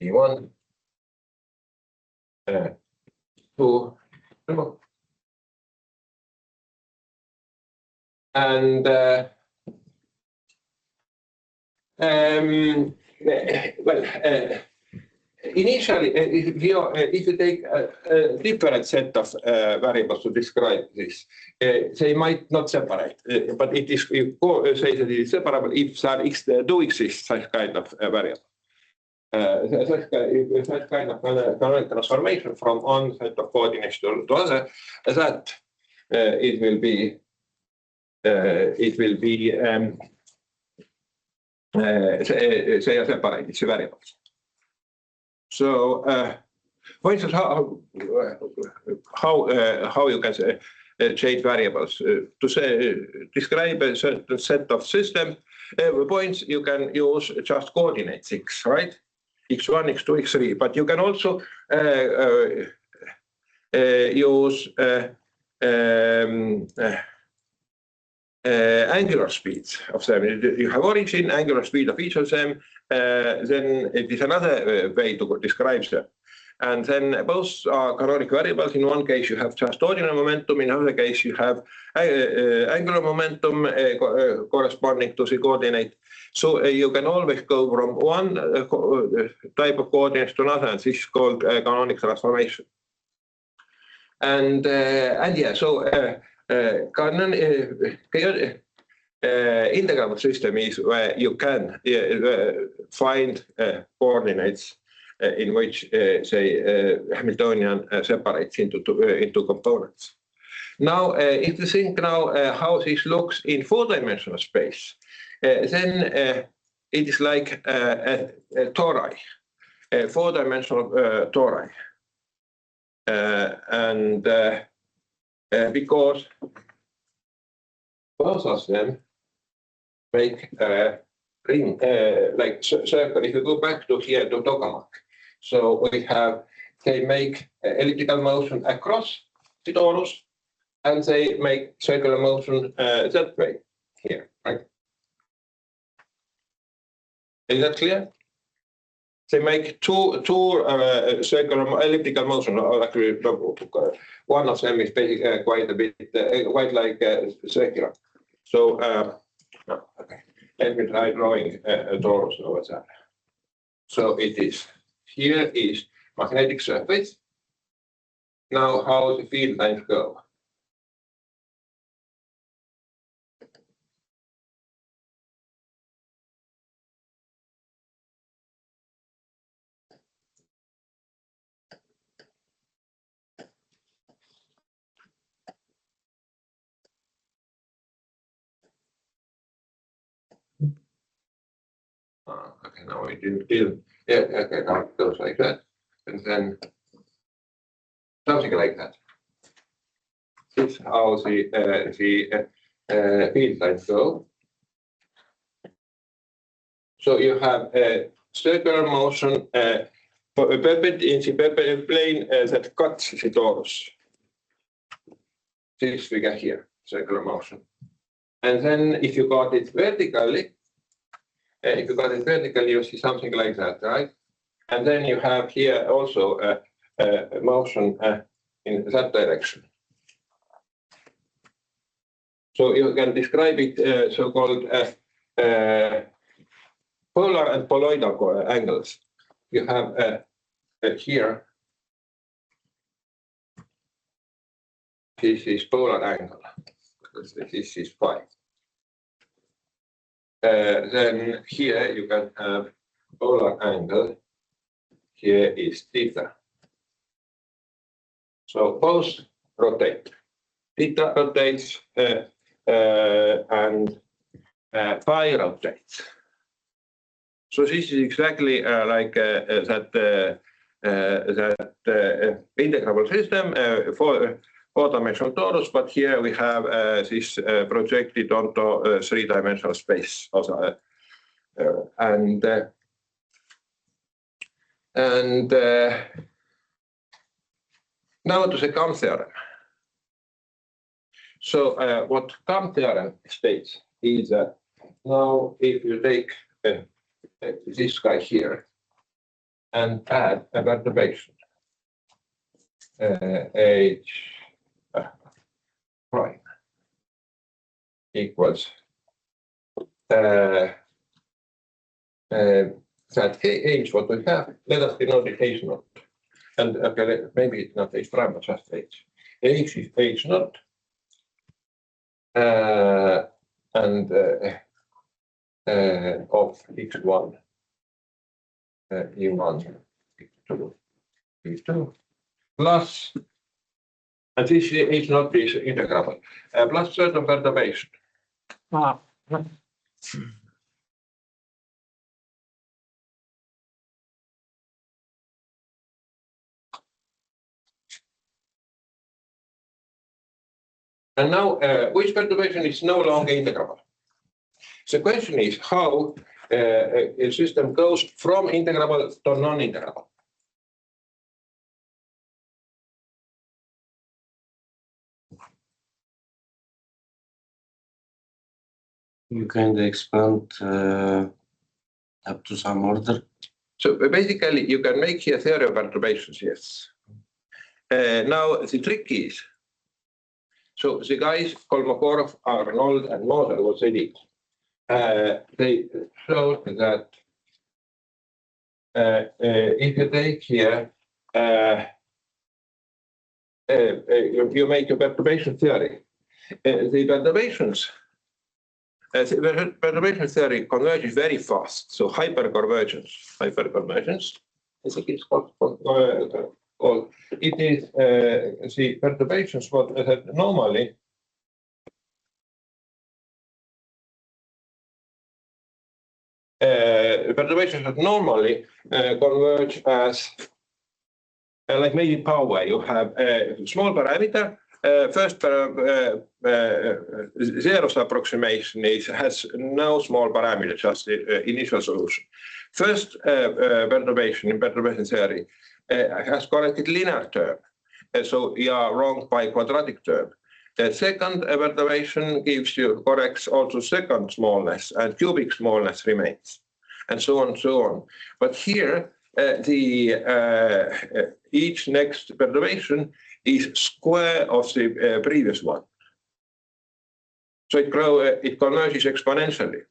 e1, 2, and initially, if you take a different set of variables to describe this, they might not separate, but it is, you say that it is separable if there do exist such kind of variable. Such kind of canonical transformation from one set of coordinates to other, that it will be they are separated, the variables. So, for instance, how you can change variables to describe a certain set of system points, you can use just coordinates x, right? x1, x2, x3, but you can also use angular speeds of them. You have origin, angular speed of each of them, then it is another way to describe them. And then both are canonic variables. In one case you have just ordinary momentum, in another case you have angular momentum corresponding to the coordinate. So you can always go from one type of coordinates to another, and this is called canonic transformation. And yeah, so integrable system is where you can find coordinates in which, say, Hamiltonian separates into components. Now, if you think now how this looks in four-dimensional space, then it is like a tori, a four-dimensional tori. And because both of them make a ring, like circle. If you go back to here to tokamak, so we have, they make elliptical motion across the torus, and they make circular motion that way here, right? Is that clear? They make two circular elliptical motion. Actually, one of them is basically quite a bit, quite like circular. So, okay, let me try drawing a torus over there. So it is, here is magnetic surface. Now, how the field lines go? Okay, now it didn't kill. Yeah, okay, now it goes like that. And then something like that. This is how the field lines go. So you have a circular motion in the perpendicular plane that cuts the torus. This figure here, circular motion. And then if you got it vertically, you see something like that, right? And then you have here also a motion in that direction. So you can describe it so-called polar and poloidal angles. You have here, this is polar angle, because this is phi. Then here you can have polar angle, here is theta. So both rotate. Theta rotates and phi rotates. So this is exactly like that integrable system for four-dimensional torus, but here we have this projected onto three-dimensional space also, and Now to the Kamm theorem. So what Kamm theorem states is that now if you take this guy here and add a perturbation H prime equals that H what we have, let us denote it H naught. And okay, maybe it's not H prime, but just H. H is H naught. And of x1, e1, x2, e2, plus, and this H naught is integrable, plus certain perturbation. And now, which perturbation is no longer integrable? The question is how a system goes from integrable to non-integrable. You can expand up to some order. So basically, you can make here theory of perturbations, yes. Now, the trick is, so the guys, Kolmogorov, Arnold, and Moser, what they did, they showed that if you take here, you make a perturbation theory. The perturbation theory converges very fast. So hyperconvergence, I think it's called. It is the perturbations what normally perturbations that normally converge as like maybe power. You have a small parameter. First, zeroth approximation has no small parameter, just the initial solution. First perturbation in perturbation theory has corrected linear term, so you are wrong by quadratic term. The second perturbation corrects also second smallness, and cubic smallness remains, and so on and so on. But here, each next perturbation is square of the previous one. So it converges exponentially.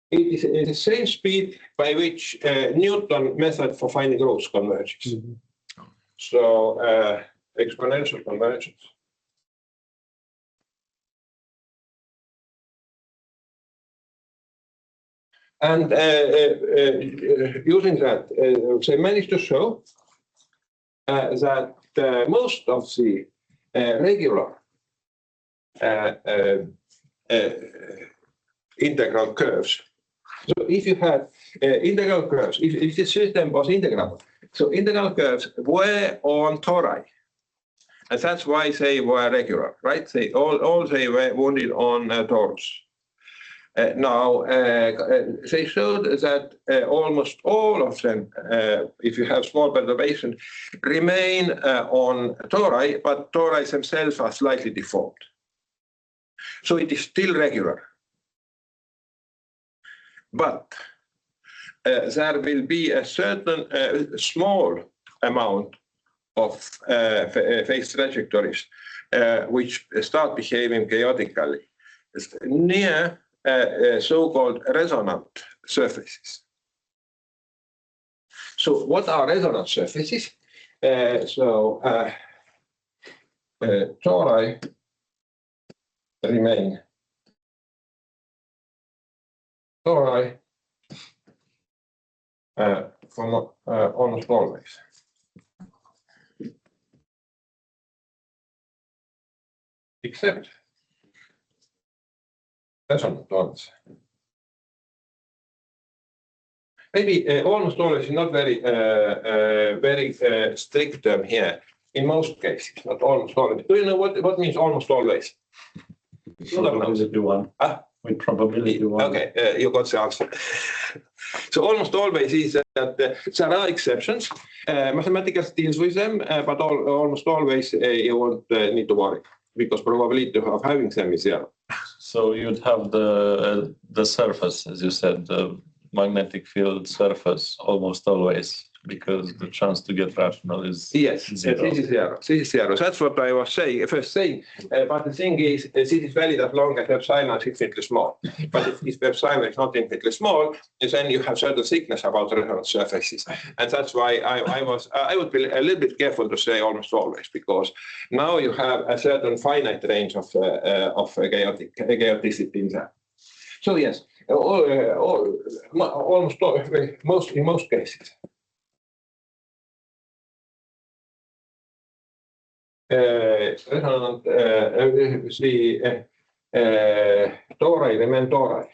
It is the same speed by which Newton method for finding roots converges. Mm-hmm. So exponential convergence. And using that, they managed to show that most of the regular integral curves. So if you had integral curves, if the system was integrable, so integral curves were on tori, and that's why they were regular, right? They all they were wounded on torus. Now, they showed that almost all of them, if you have small perturbation, remain on tori, but tori themselves are slightly deformed. So it is still regular. But there will be a certain small amount of phase trajectories which start behaving chaotically near so-called resonant surfaces. So what are resonant surfaces? Tori remain tori from almost always. Except resonant ones. Maybe almost always is not very strict term here. In most cases, not almost always. Do you know what means almost always? Probability one. With probability one. Okay, you got the answer. So almost always is that there are exceptions. Mathematics deals with them, but almost always you won't need to worry because probability of having them is zero. So you'd have the surface, as you said, the magnetic field surface almost always, because the chance to get rational is Yes, zero. this is zero. This is zero. That's what I was first saying. But the thing is, this is valid as long as epsilon is infinitely small. But if epsilon is not infinitely small, then you have certain thickness about resonance surfaces. And that's why I would be a little bit careful to say almost always, because now you have a certain finite range of chaoticity in there. So yes, almost in most cases. Resonant tori remain tori,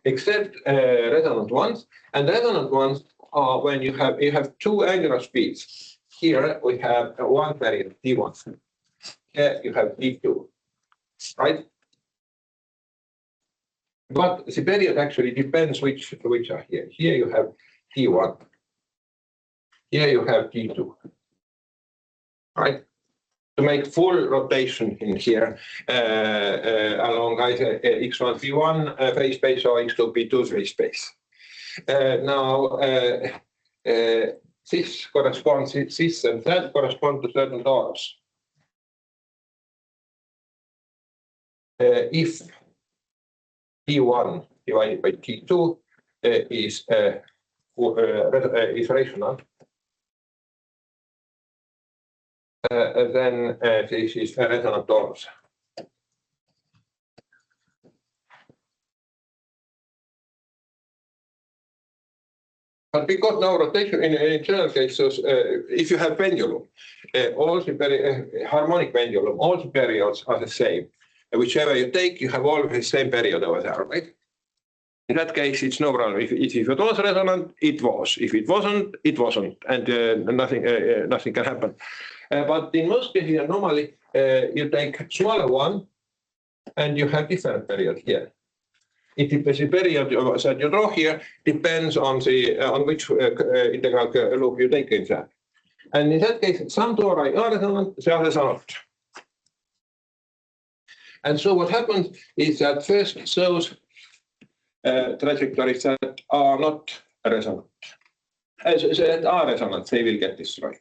except resonant ones. And resonant ones are when you have two angular speeds. Here we have one period t1. Here you have t2, right? But the period actually depends which are here. Here you have t1. Here you have t2, right? To make full rotation in here along either x1 p1 phase space or x2 p2 phase space. Now this corresponds, this and that correspond to certain torus. If t1 divided by t2 is rational, then this is a resonant torus. But because now rotation in general cases, if you have pendulum, all the harmonic pendulum, all the periods are the same. Whichever you take, you have always the same period over there, right? In that case, it's no problem. If it was resonant, it was. If it wasn't, it wasn't, and nothing can happen. But in most cases, normally you take smaller one, and you have different period here. It depends. The period that you draw here depends on which integral loop you take in that. And in that case, some tori are resonant, the others are not. And so what happens is that first those trajectories that are not resonant, that are resonant, they will get destroyed.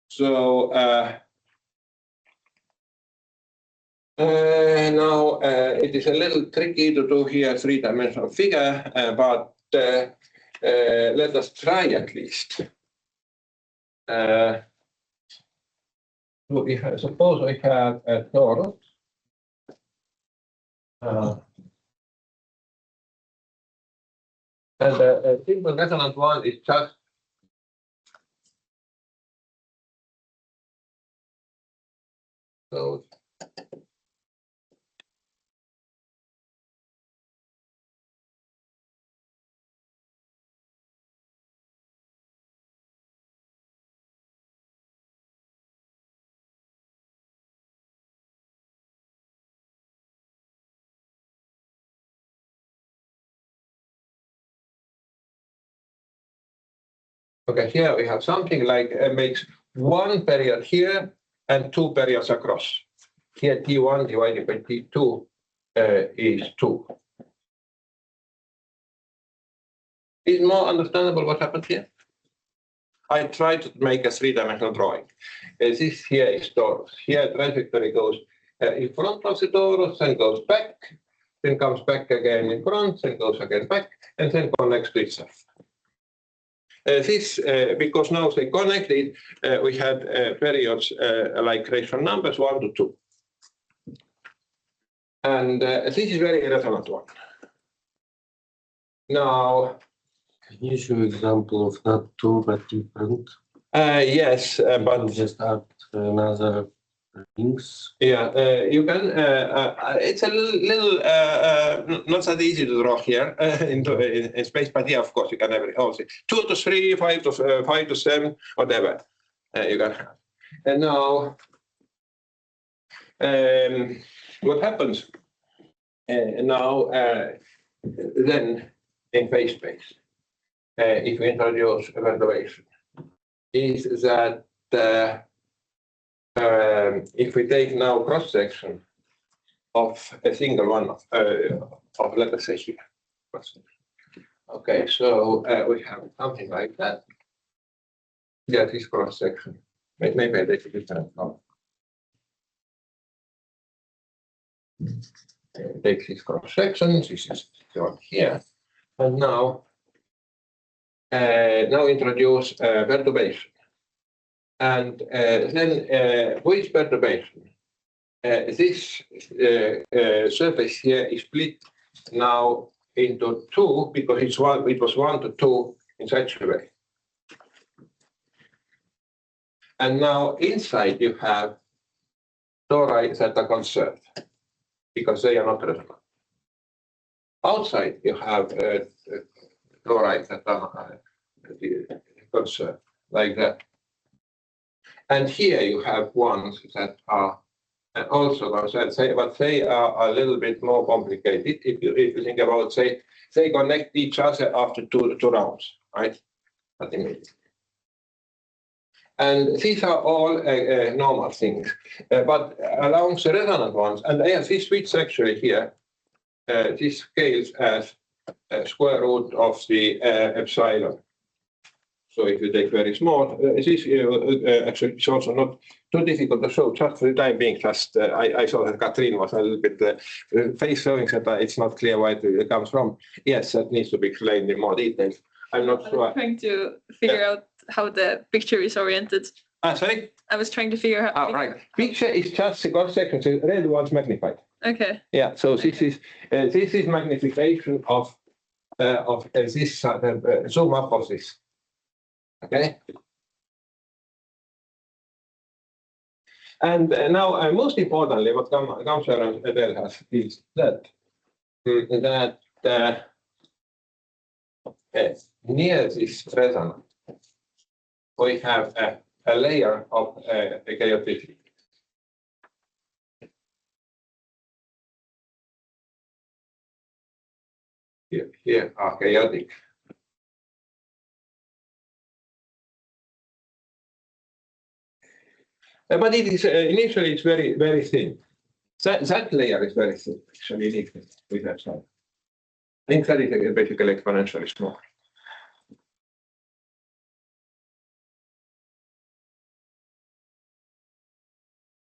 So now it is a little tricky to do here three-dimensional figure, but let us try at least. Suppose we have a torus. And a simple resonant one is just so. Okay, here we have something like makes one period here and two periods across. Here T1 divided by T2 is 2. Is more understandable what happened here? I tried to make a three-dimensional drawing. This here is torus. Here trajectory goes in front of the torus, then goes back, then comes back again in front, then goes again back, and then connects to itself. Because now they connected, we had periods like rational numbers 1 to 2. And this is very resonant one. Now, can you show example of not two but different? Yes, but Just add another things. yeah, you can. It's a little not that easy to draw here in space, but yeah, of course you can have it also 2 to 3, 5 to 7, whatever you can have. And now, what happens now then in phase space, if we introduce perturbation, is that if we take now cross section of a single one of let us say here. Okay, so we have something like that. Yeah, this cross section. Maybe I take a different color. Take this cross section. This is on here, and now introduce perturbation, and then with perturbation, this surface here is split now into two because it was 1 to 2 in such a way. And now inside you have tori that are conserved because they are not resonant. Outside you have tori that are conserved like that. And here you have ones that are also conserved, but they are a little bit more complicated. If you think about, say, they connect each other after two rounds, right? Not immediately. And these are all normal things, but along the resonant ones, and this switch actually here, this scales as square root of the epsilon. So if you take very small, this actually is also not too difficult to show. Just for the time being, just I saw that Katrin was a little bit face showing that it's not clear where it comes from. Yes, that needs to be explained in more detail. I'm not sure. I was trying to figure out how the picture is oriented. Sorry? I was trying to figure out. Oh, right. Picture is just the cross section, the red one's magnified. Okay. Yeah, so this is magnification of this zoom up of this. Okay. And now, most importantly, what Gamscher and Adele has is that near this resonance, we have a layer of chaoticity. Here are chaotic. But it is initially it's very, very thin. That layer is very thin, actually, initially with that side. I think that is basically exponentially small.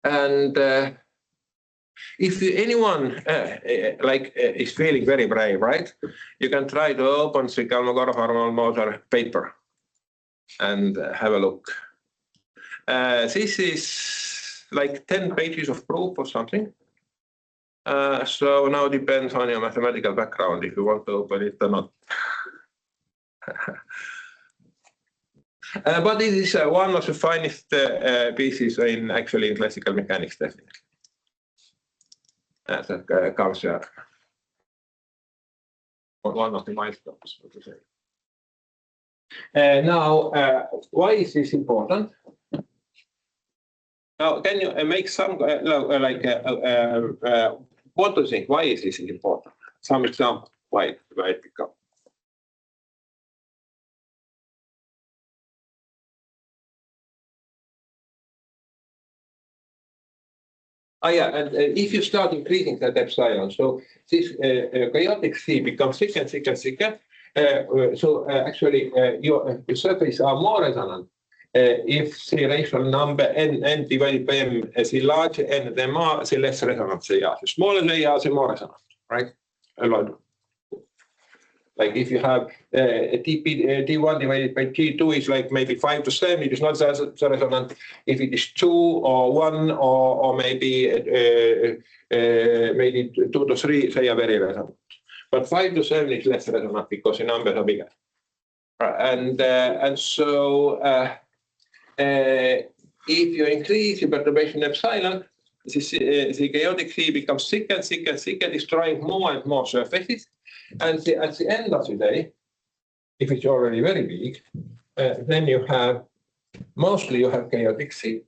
And if anyone is feeling very brave, right, you can try to open the Kolmogorov-Arnold-Moser paper and have a look. This is like 10 pages of proof or something. So now depends on your mathematical background if you want to open it or not. But it is one of the finest pieces in classical mechanics, definitely. That comes one of the milestones, so to say. Now, why is this important? Now, can you make some what do you think? Why is this important? Some example why it becomes. Yeah, and if you start increasing that epsilon, so this chaotic C becomes thicker and thicker and thicker. So actually, your surfaces are more resonant if the rational number n divided by m, the larger n them are, the less resonant they are. The smaller they are, the more resonant, right? A lot. Like if you have D1 divided by T2 is like maybe 5 to 7, it is not so resonant. If it is 2 or 1 or maybe 2 to 3, they are very resonant. But 5 to 7 is less resonant because the numbers are bigger. And so if you increase the perturbation epsilon, the chaotic C becomes thicker and thicker and thicker, destroying more and more surfaces. And at the end of the day, if it's already very big, then you have mostly chaotic C.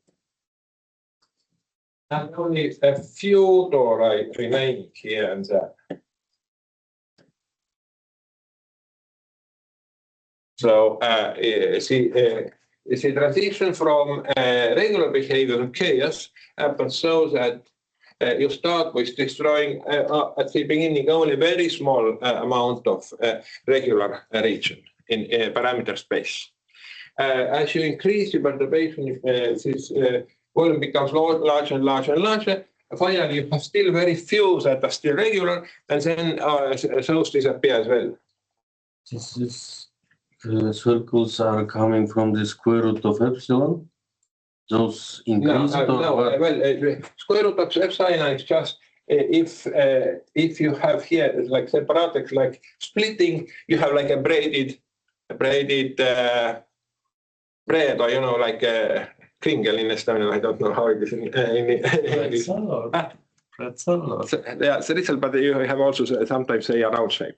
And only a few tori remaining here and there. So the transition from regular behavior to chaos happens so that you start with destroying at the beginning only a very small amount of regular region in parameter space. As you increase the perturbation, this volume becomes larger and larger and larger. Finally, you have still very few that are still regular, and then those disappear as well. This is circles are coming from the square root of epsilon. Those increase it or what? Well, square root of epsilon is just if you have here like separated, like splitting, you have like a braided bread, or like a kringel in Estonian. I don't know how it is in English. Pretzel. Yeah, it's a little, but you have also sometimes say a round shape.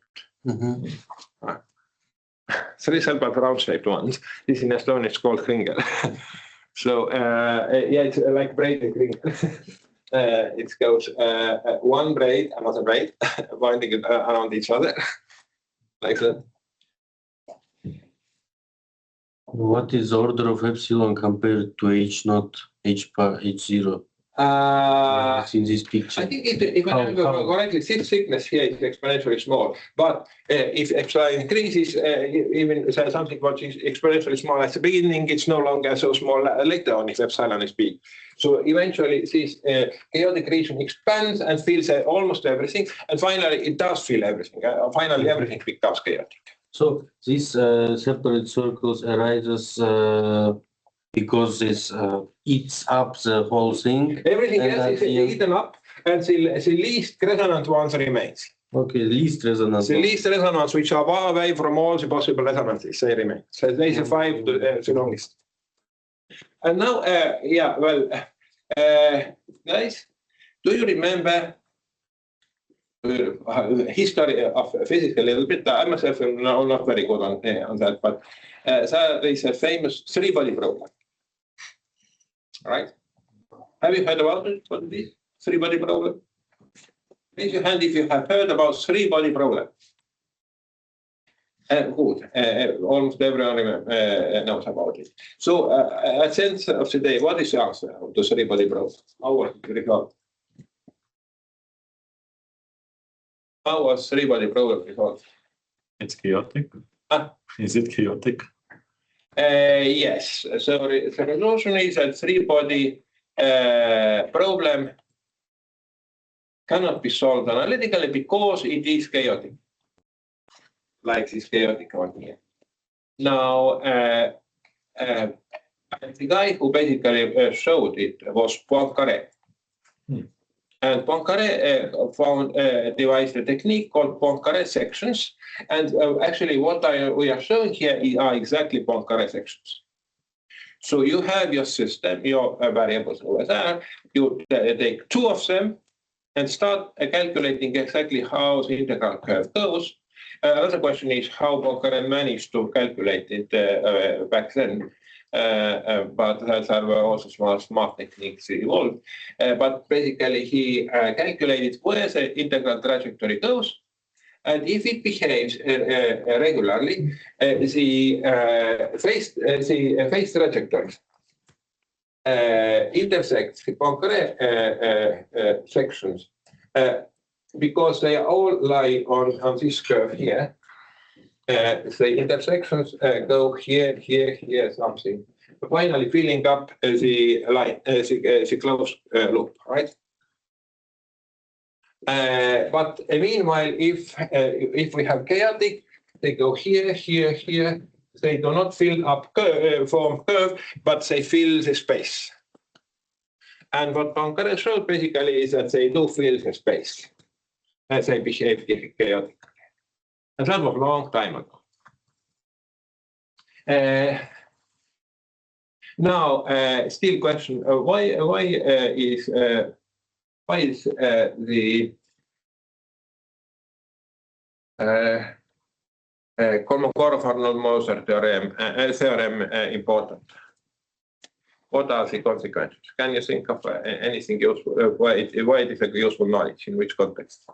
It's a little but round shaped ones. This in Estonian is called kringel. So yeah, it's like braided kringel. It goes one braid, another braid, binding it around each other, like that. What is order of epsilon compared to H naught, H bar, H0? In this picture. I think if I remember correctly, this thickness here is exponentially small. But if epsilon increases, even something what is exponentially small at the beginning, it's no longer so small later on if epsilon is big. So eventually this chaotic region expands and fills almost everything. And finally, it does fill everything. Finally, everything becomes chaotic. So these separate circles arises because this eats up the whole thing. Everything and else is eaten up, and the least resonant ones remains. Okay, least resonance. The least resonance, which are far away from all the possible resonances, they remain. So they survive the longest. And now, yeah, well, guys, do you remember history of physics a little bit? I myself am not very good on that, but there is a famous three-body problem. Right? Have you heard about it? What is this three-body problem? Raise your hand if you have heard about three-body problem. Good. Almost everyone knows about it. So, at the end of the day, what is the answer to three-body problem? How was it resolved? How was three-body problem resolved? It's chaotic. Is it chaotic? Yes. So the resolution is that three-body problem cannot be solved analytically because it is chaotic, like this chaotic one here. Now, the guy who basically showed it was Poincaré. And Poincaré devised a technique called Poincaré sections. And actually what we are showing here are exactly Poincaré sections. So you have your system, your variables over there. You take two of them and start calculating exactly how the integral curve goes. Another question is how Poincaré managed to calculate it back then. But there were also smart techniques involved. But basically, he calculated where the integral trajectory goes, and if it behaves regularly, the phase trajectories intersect the Poincaré sections because they all lie on this curve here. The intersections go here, here, here, something, finally filling up the line, the closed loop, right? But meanwhile, if we have chaotic, they go here, here, here. They do not fill up form curve, but they fill the space. And what Poincaré showed basically is that they do fill the space, as they behave chaotically. And that was a long time ago. Now, still question: why is the Kolmogorov-Arnold-Moser theorem important? What are the consequences? Can you think of anything useful? Why it is a useful knowledge? In which context?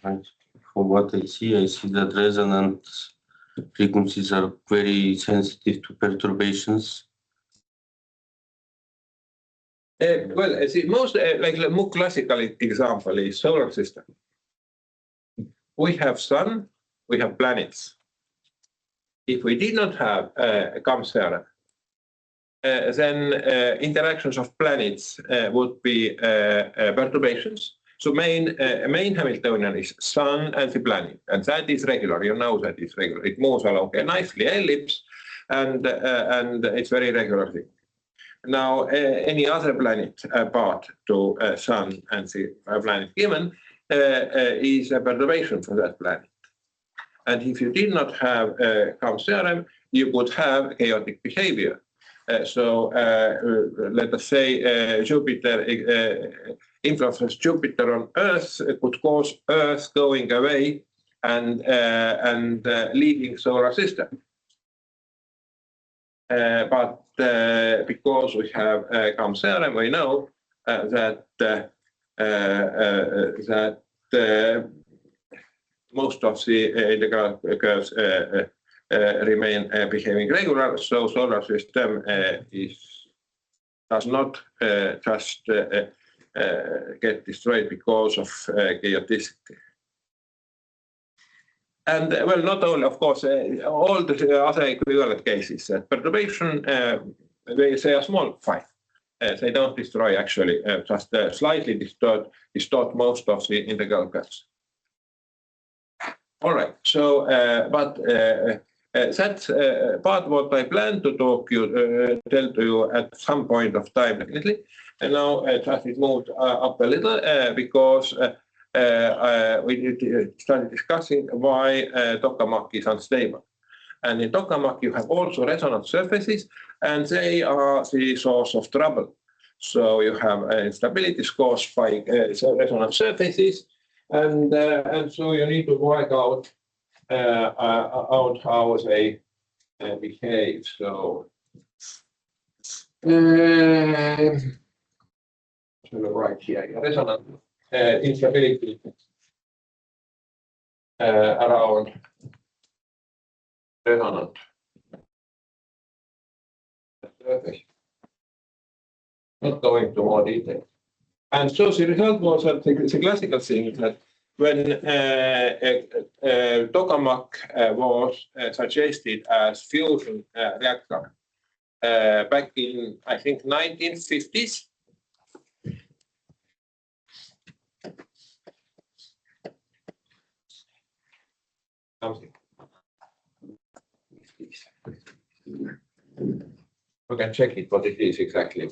And from what I see that resonance frequencies are very sensitive to perturbations. Well, the most more classical example is solar system. We have sun, we have planets. If we did not have Kam's theorem, then interactions of planets would be perturbations. So main Hamiltonian is sun and the planet, and that is regular. You know that is regular. It moves along a nicely ellipse, and it's very regular thing. Now, any other planet apart to sun and the planet given is a perturbation for that planet. And if you did not have Kam's theorem, you would have chaotic behavior. So let us say Jupiter influences Jupiter on Earth could cause Earth going away and leaving solar system. But because we have Kam's theorem, we know that most of the integral curves remain behaving regular, so solar system does not just get destroyed because of chaoticity. And well, not only, of course, all the other equivalent cases, perturbation, they are small, fine. They don't destroy actually, just slightly distort most of the integral curves. All right, so, but that's part what I plan to tell to you at some point of time, definitely. And now just it moved up a little because we started discussing why tokamak is unstable. And in tokamak, you have also resonant surfaces, and they are the source of trouble. So you have instabilities caused by resonant surfaces, and so you need to work out how they behave. So right here, resonant instability around resonant surface. Not going to more detail. And so the result was that the classical thing that when tokamak was suggested as fusion reactor back in, I think, 1950s. Something. We can check it what it is exactly.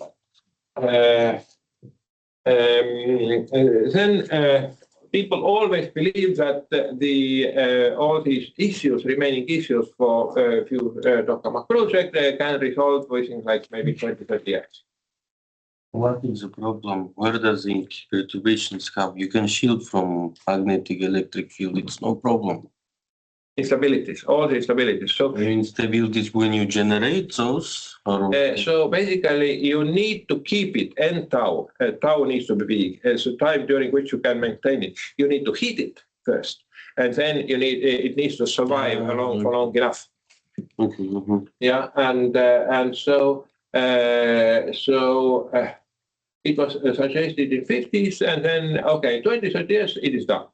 Then people always believe that all these issues, remaining issues for few tokamak project, can resolve within like maybe 20-30 years. What is the problem? Where does the perturbations come? You can shield from magnetic electric field. It's no problem. Instabilities, all the instabilities. So instabilities when you generate those? Or... so basically, you need to keep it n tau. Tau needs to be big. So time during which you can maintain it. You need to heat it first, and then you need it needs to survive for long enough. Okay. Yeah, and so it was suggested in 50s, and then 20-30 years it is done.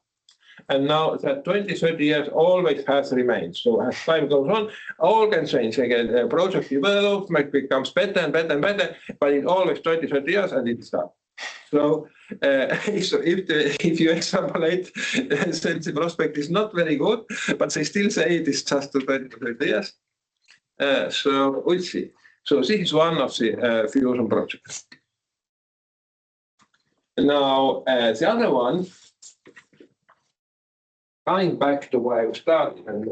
And now that 20-30 years always has remained. So as time goes on, all can change. Again, project development becomes better and better and better, but it's always 20-30 years and it's done. So if you extrapolate, then the prospect is not very good, but they still say it is just 20-30 years. So we'll see. So this is one of the fusion projects. Now the other one Going back to where I started, and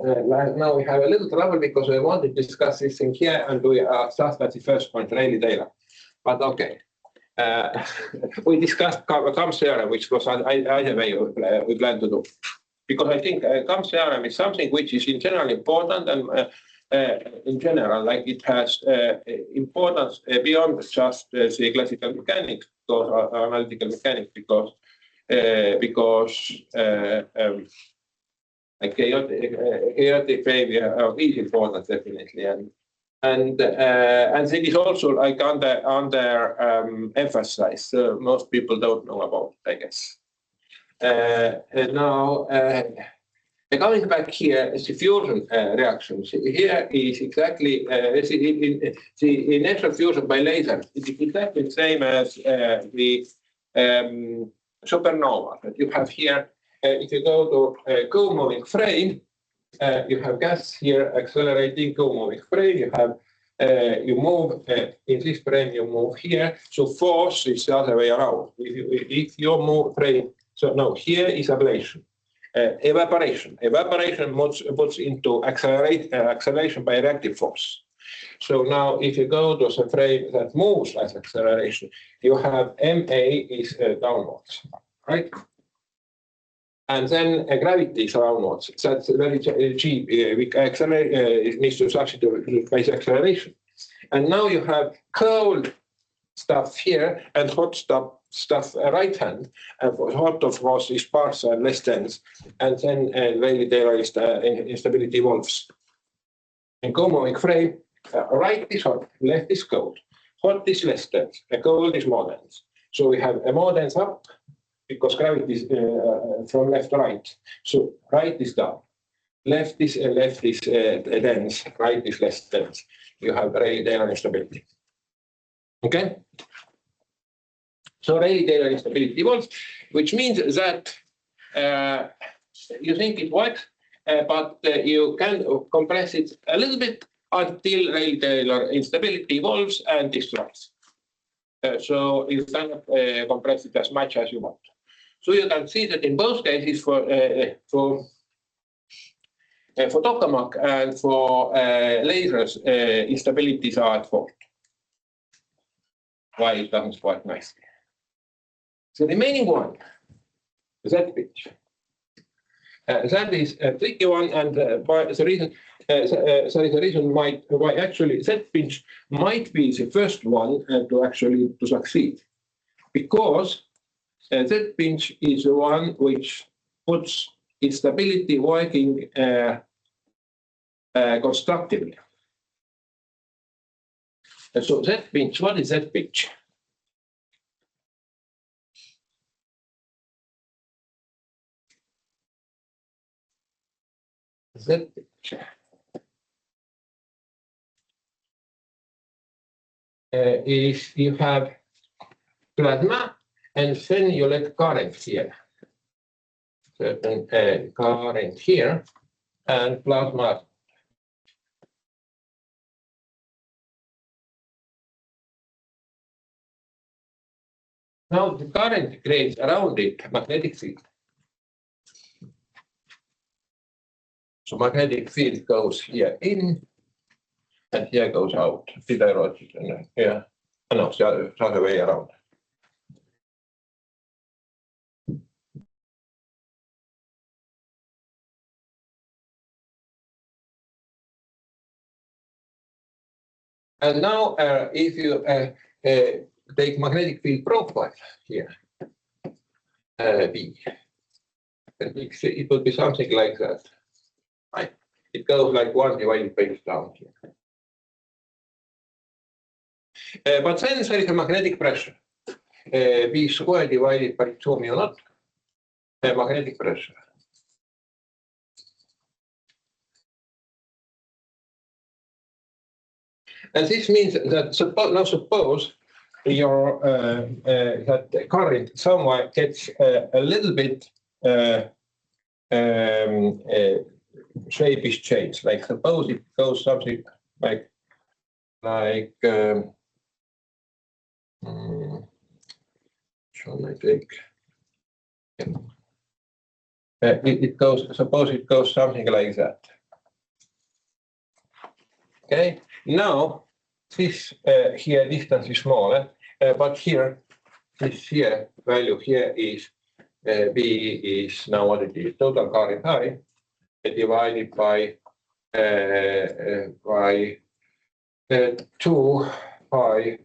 now we have a little trouble because I want to discuss this thing here, and we start at the first point, Rayleigh-Taylor. But okay, we discussed Kamp's theorem, which was either way we plan to do, because I think Kamp's theorem is something which is in general important, and in general, like it has importance beyond just the classical mechanics or analytical mechanics, because a chaotic behavior is important, definitely, and it is also like under emphasized. Most people don't know about it, I guess. Now, coming back here, the fusion reactions. Here is exactly the inertial fusion by laser. It is exactly the same as the supernova that you have here. If you go to co-moving frame, you have gas here accelerating co-moving frame. You have you move in this frame, you move here. So force is the other way around. If you move frame, so no, here is ablation. Evaporation. Evaporation puts into acceleration by reactive force. So now, if you go to the frame that moves as acceleration, you have MA is downwards, right? And then gravity is downwards. That's very cheap. We accelerate, it needs to substitute by acceleration. And now you have cold stuff here and hot stuff right hand. And hot, of course, is sparser and less dense. And then Rayleigh-Taylor instability evolves. In co-moving frame, right is hot, left is cold. Hot is less dense, cold is more dense. So we have a more dense up, because gravity is from left to right. So right is down. Left is dense, right is less dense. You have Rayleigh-Taylor instability. Okay? So Rayleigh-Taylor instability evolves, which means that you think it works, but you can compress it a little bit until Rayleigh-Taylor instability evolves and destroys. So you cannot compress it as much as you want. So you can see that in both cases for tokamak and for lasers, instabilities are at fault. Why it doesn't work nicely. The remaining one, Z pitch. That is a tricky one, and the reason why actually Z pitch might be the first one to succeed, because Z pinch is the one which puts instability working constructively. And so Z pinch, what is Z pinch? Z pitch is you have plasma, and then you let current here, certain current here, and plasma. Now the current creates around it magnetic field. So magnetic field goes here in, and here goes out. Did I write it? Yeah. No, it's the other way around. And now, if you take magnetic field profile here, B, it would be something like that. Right? It goes like 1 divided by down here. But then there is a magnetic pressure, B squared divided by 2 mu naught, magnetic pressure. And this means that suppose your that the current somewhere gets a little bit shape is changed. Like suppose it goes something like shall I take? it goes, suppose it goes something like that. Okay, now this here distance is smaller, but here, this here value here is B is now what it is, total current I divided by 2 pi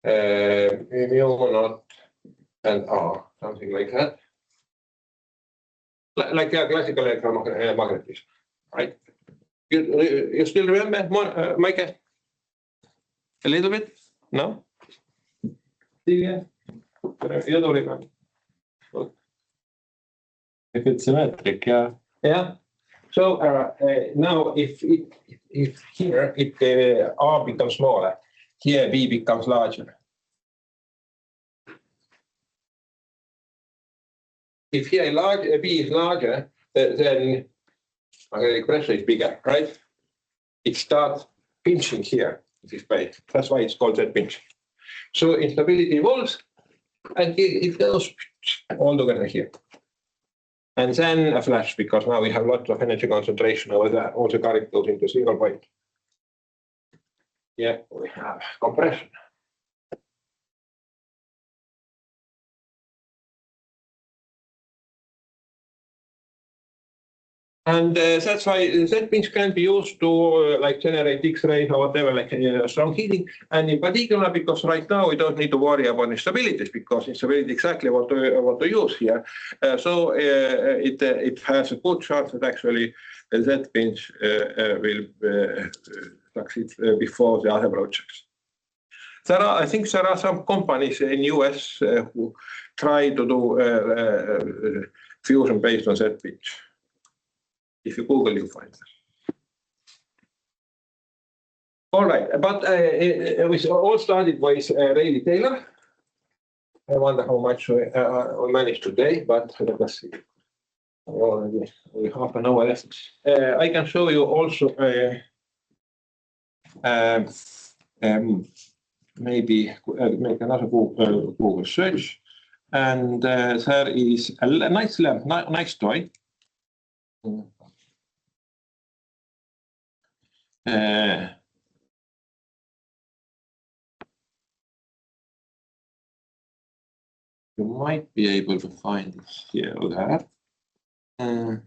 mu naught and R, something like that. Like a classical electromagnetism, right? You still remember, Mike? A little bit? No? You don't remember? If it's symmetric, yeah. Yeah. So now if here R becomes smaller, here B becomes larger. If here B is larger, then magnetic pressure is bigger, right? It starts pinching here, this space. That's why it's called Z pinch. So instability evolves, and it goes all together here. And then a flash, because now we have lots of energy concentration over there. All the current goes into a single point. Yeah, we have compression. And that's why Z-pinch can be used to like generate X-rays or whatever, like strong heating. And in particular, because right now we don't need to worry about instabilities, because instability is exactly what to use here. So it has a good chance that actually Z-pinch will succeed before the other projects. I think there are some companies in US who try to do fusion based on Z-pinch. If you Google, you find them. All right, but we all started with Rayleigh Taylor. I wonder how much we managed today, but let us see. Already half an hour left. I can show you also maybe make another Google search, and there is a nice lamp, nice toy. You might be able to find it here or there. No.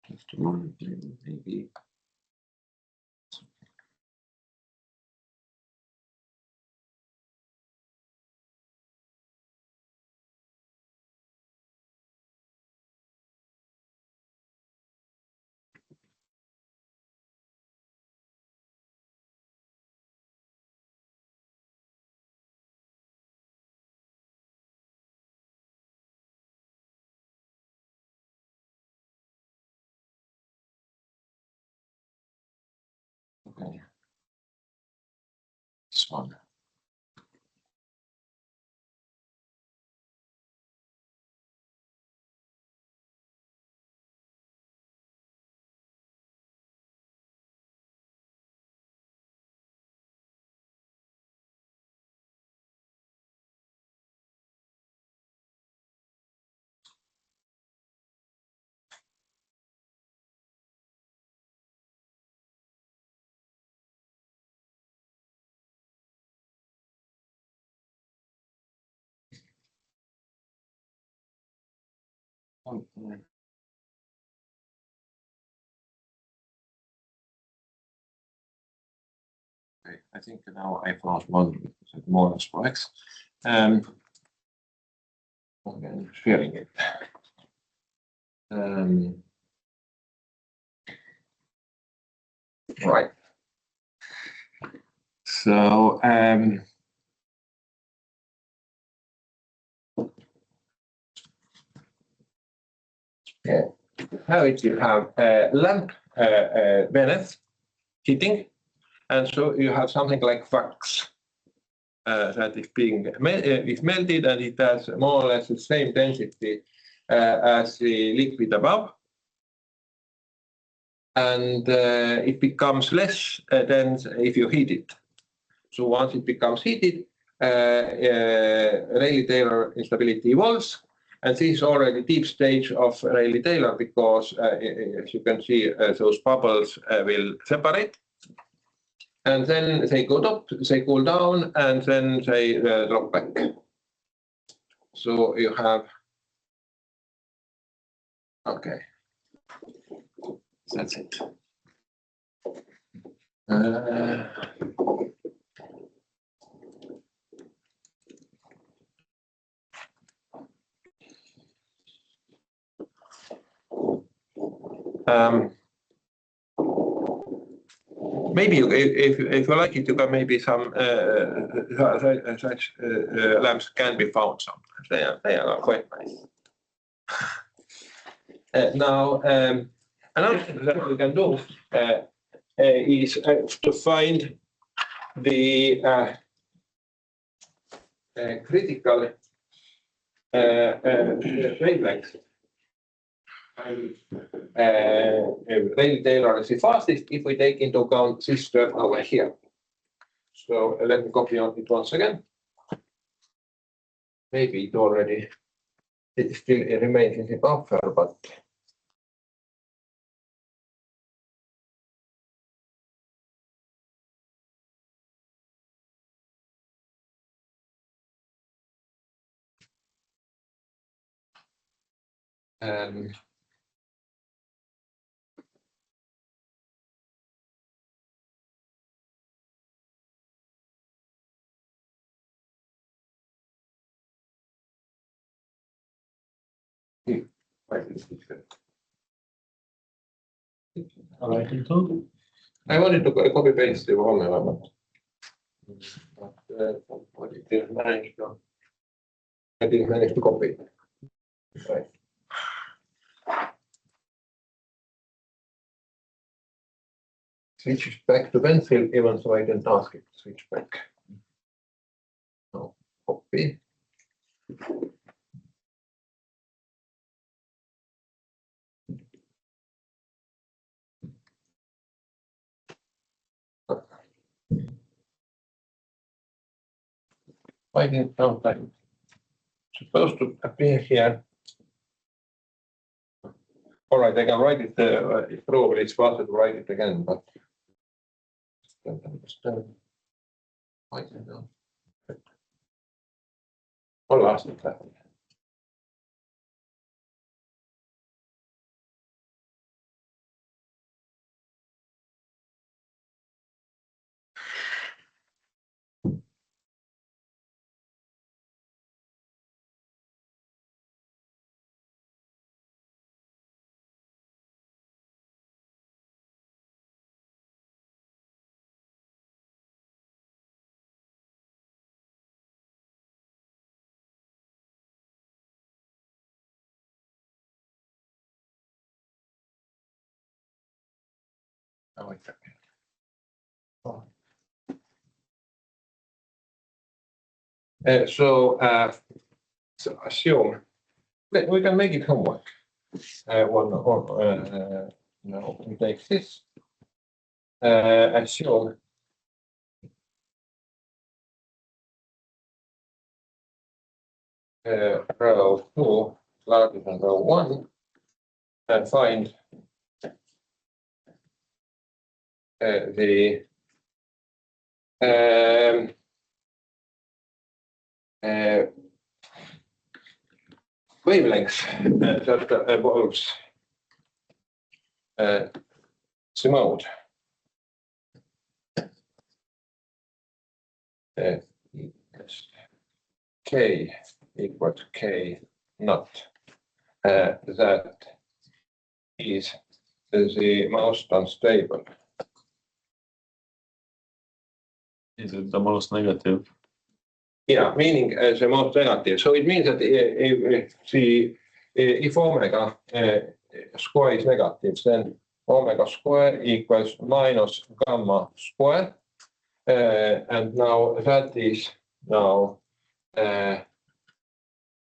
Just a moment, maybe. Okay. This one. Okay. I think now I found one with more spikes. I'm sharing it. Right. So Now it you have lamp Venice heating, and so you have something like wax that is being is melted, and it has more or less the same density as the liquid above, and it becomes less dense if you heat it. So once it becomes heated, Rayleigh-Taylor instability evolves, and this is already deep stage of Rayleigh-Taylor because, as you can see, those bubbles will separate, and then they go up, they cool down, and then they drop back. So you have, okay, that's it. Maybe if you like it, you can maybe some such lamps can be found sometimes. They are quite nice. Now, another thing that we can do is to find the critical wavelength. Rayleigh-Taylor is the fastest if we take into account this term over here. So let me copy on it once again. Maybe it already still remains in the buffer, but I wanted to copy paste the formula, but I didn't manage to copy it. Right. Switches back to pencil, even so I didn't ask it to switch back. So copy. Why didn't I'm supposed to appear here? All right, I can write it. Probably it's faster to write it again, but I don't understand. I don't know. Or last that. Oh, it's okay. Oh. So assume that we can make it homework. No, we take this. Assume row 2 larger than row 1, and find the wavelength that evolves the mode. K equal to K naught. That is the most unstable. Is it the most negative? Yeah, meaning the most negative. So it means that if the if omega square is negative, then omega square equals minus gamma square. And now that is now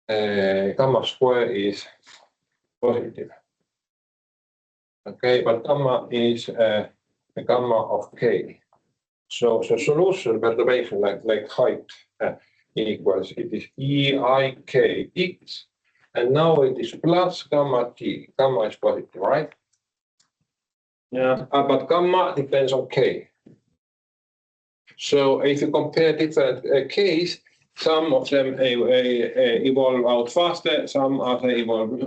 gamma square is positive. Okay, but gamma is the gamma of k. So the solution perturbation like height equals, it is EIKX, and now it is plus gamma t. Gamma is positive, right? Yeah, but gamma depends on k. So if you compare different k's, some of them evolve out faster, some of them evolve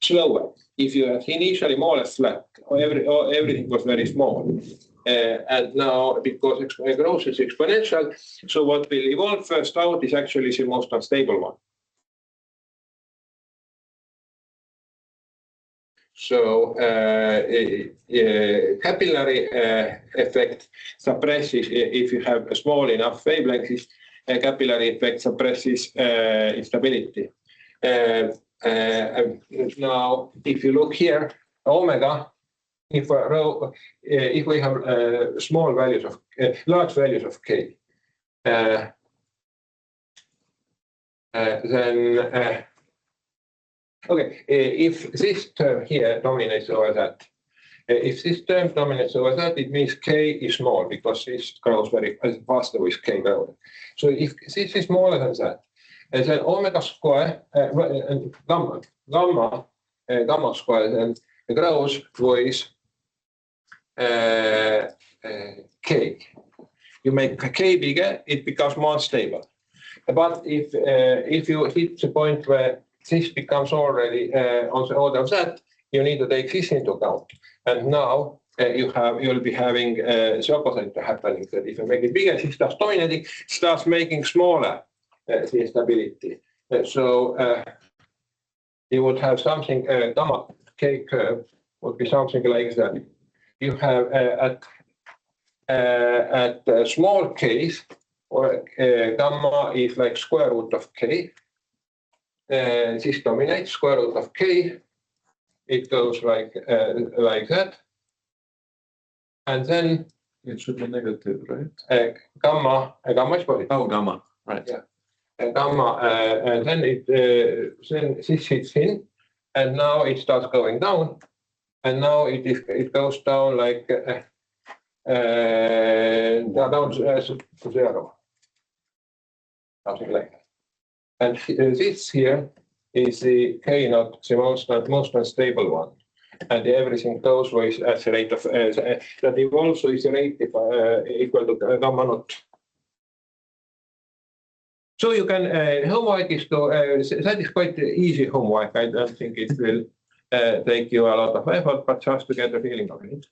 slower. If you had initially more or less flat, everything was very small. And now, because growth is exponential, so what will evolve first out is actually the most unstable one. So capillary effect suppresses, if you have a small enough wavelengths, capillary effect suppresses instability. Now, if you look here, omega, if we have small values of large values of k, then okay, if this term here dominates over that, if this term dominates over that, it means k is small because this grows very faster with k growing. So if this is smaller than that, then omega square and gamma square then grows with k. You make k bigger, it becomes more stable. But if you hit the point where this becomes already on the order of that, you need to take this into account. And now you'll be having the opposite happening. That if you make it bigger, it starts dominating, starts making smaller the instability. So you would have something gamma k curve would be something like that. You have at small k's, or gamma is like square root of k. This dominates square root of k. It goes like that, and then It should be negative, right? gamma is positive. Oh, gamma, right. Yeah. Gamma, and then then this hits in, and now it starts going down, and now it goes down like down to zero, something like that. And this here is the k naught, the most unstable one, and everything goes with at the rate of that evolves with the rate equal to gamma naught. So you can homework is to that is quite easy homework. I don't think it will take you a lot of effort, but just to get a feeling of it.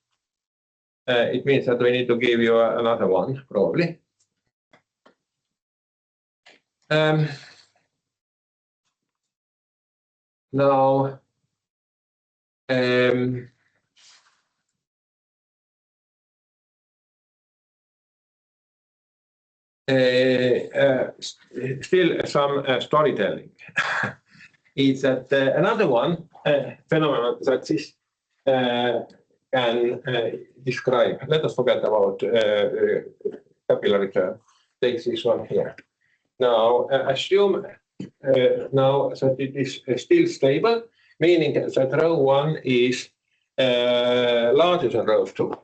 It means that we need to give you another one probably. Now, still some storytelling. Is that another one phenomenon that this can describe? Let us forget about capillary term. Take this one here. Now, assume now that it is still stable, meaning that row 1 is larger than row 2.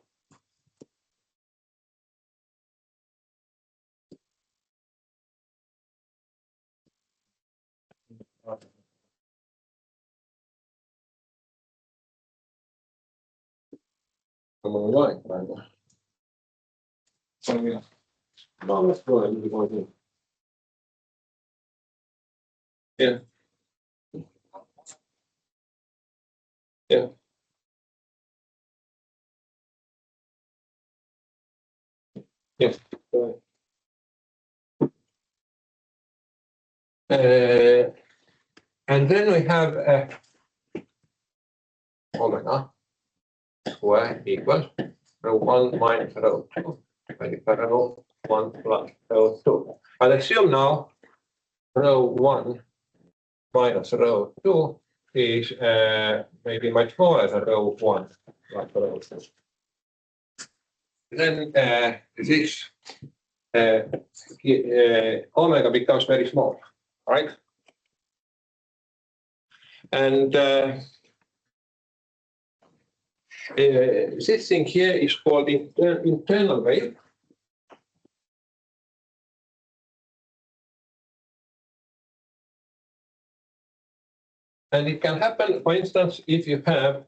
Yeah. Yeah. Yes. And then we have omega square equals row 1 minus row 2. Row 1 plus row 2. But assume now row 1 minus row 2 is maybe much smaller than row 1, like row 2. Then this omega becomes very small, right? And this thing here is called internal wave. And it can happen, for instance, if you have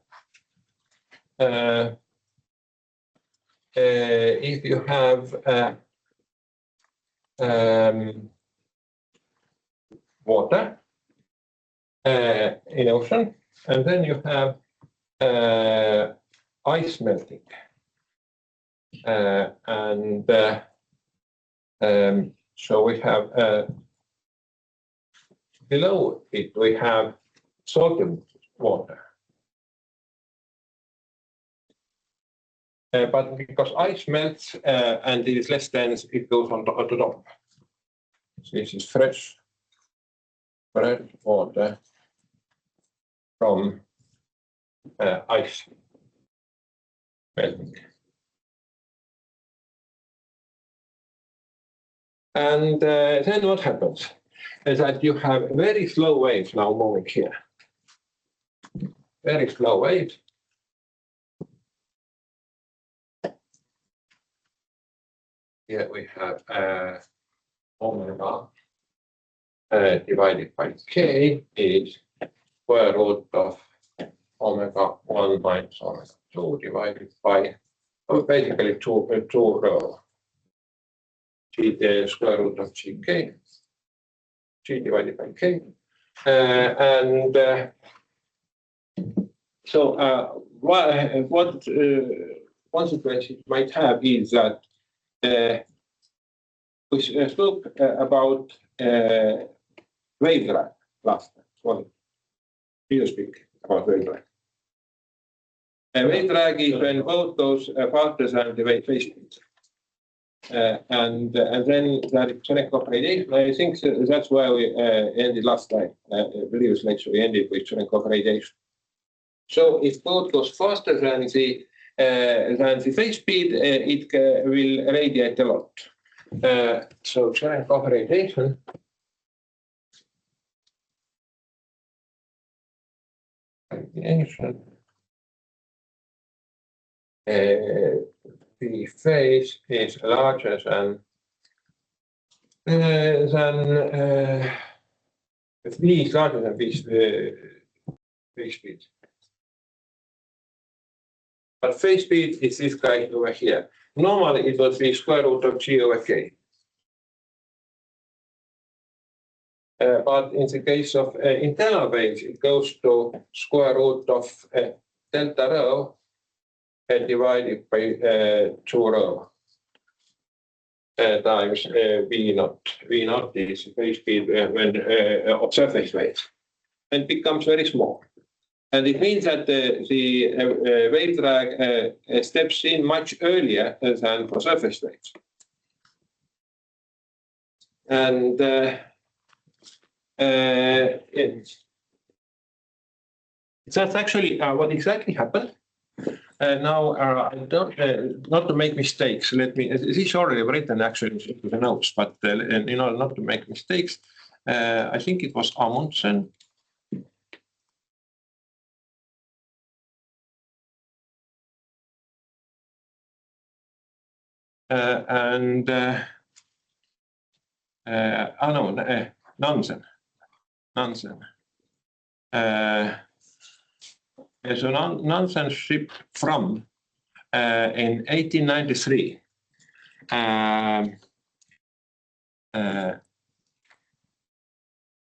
water in ocean, and then you have ice melting, so we have below it we have salty water. But because ice melts and it is less dense, it goes on the top. So this is fresh water from ice melting. And then what happens is that you have very slow waves now moving here. Very slow waves. Here we have omega divided by k is square root of omega 1 minus omega 2 divided by basically 2 rho. G square root of gk, g divided by k. So what consequence it might have is that we spoke about wave drag last time. You speak about wave drag. Wave drag is when both goes faster than the wave phase speed. And then there is Cherenkov radiation. I think that's where we ended last time. Previous lecture we ended with Cherenkov radiation. So if both goes faster than the phase speed, it will radiate a lot. So Cherenkov radiation the phase is larger than V is larger than phase speed. But phase speed is this guy over here. Normally it would be square root of g over k. But in the case of internal waves, it goes to square root of delta rho divided by 2 rho times v naught. V naught is phase speed of surface waves, and becomes very small. And it means that the wave drag steps in much earlier than for surface waves. And that's actually what exactly happened. Now, I don't, not to make mistakes, this is already written actually into the notes, but in order not to make mistakes, I think it was Amundsen. Nansen. So Nansen ship from in 1893.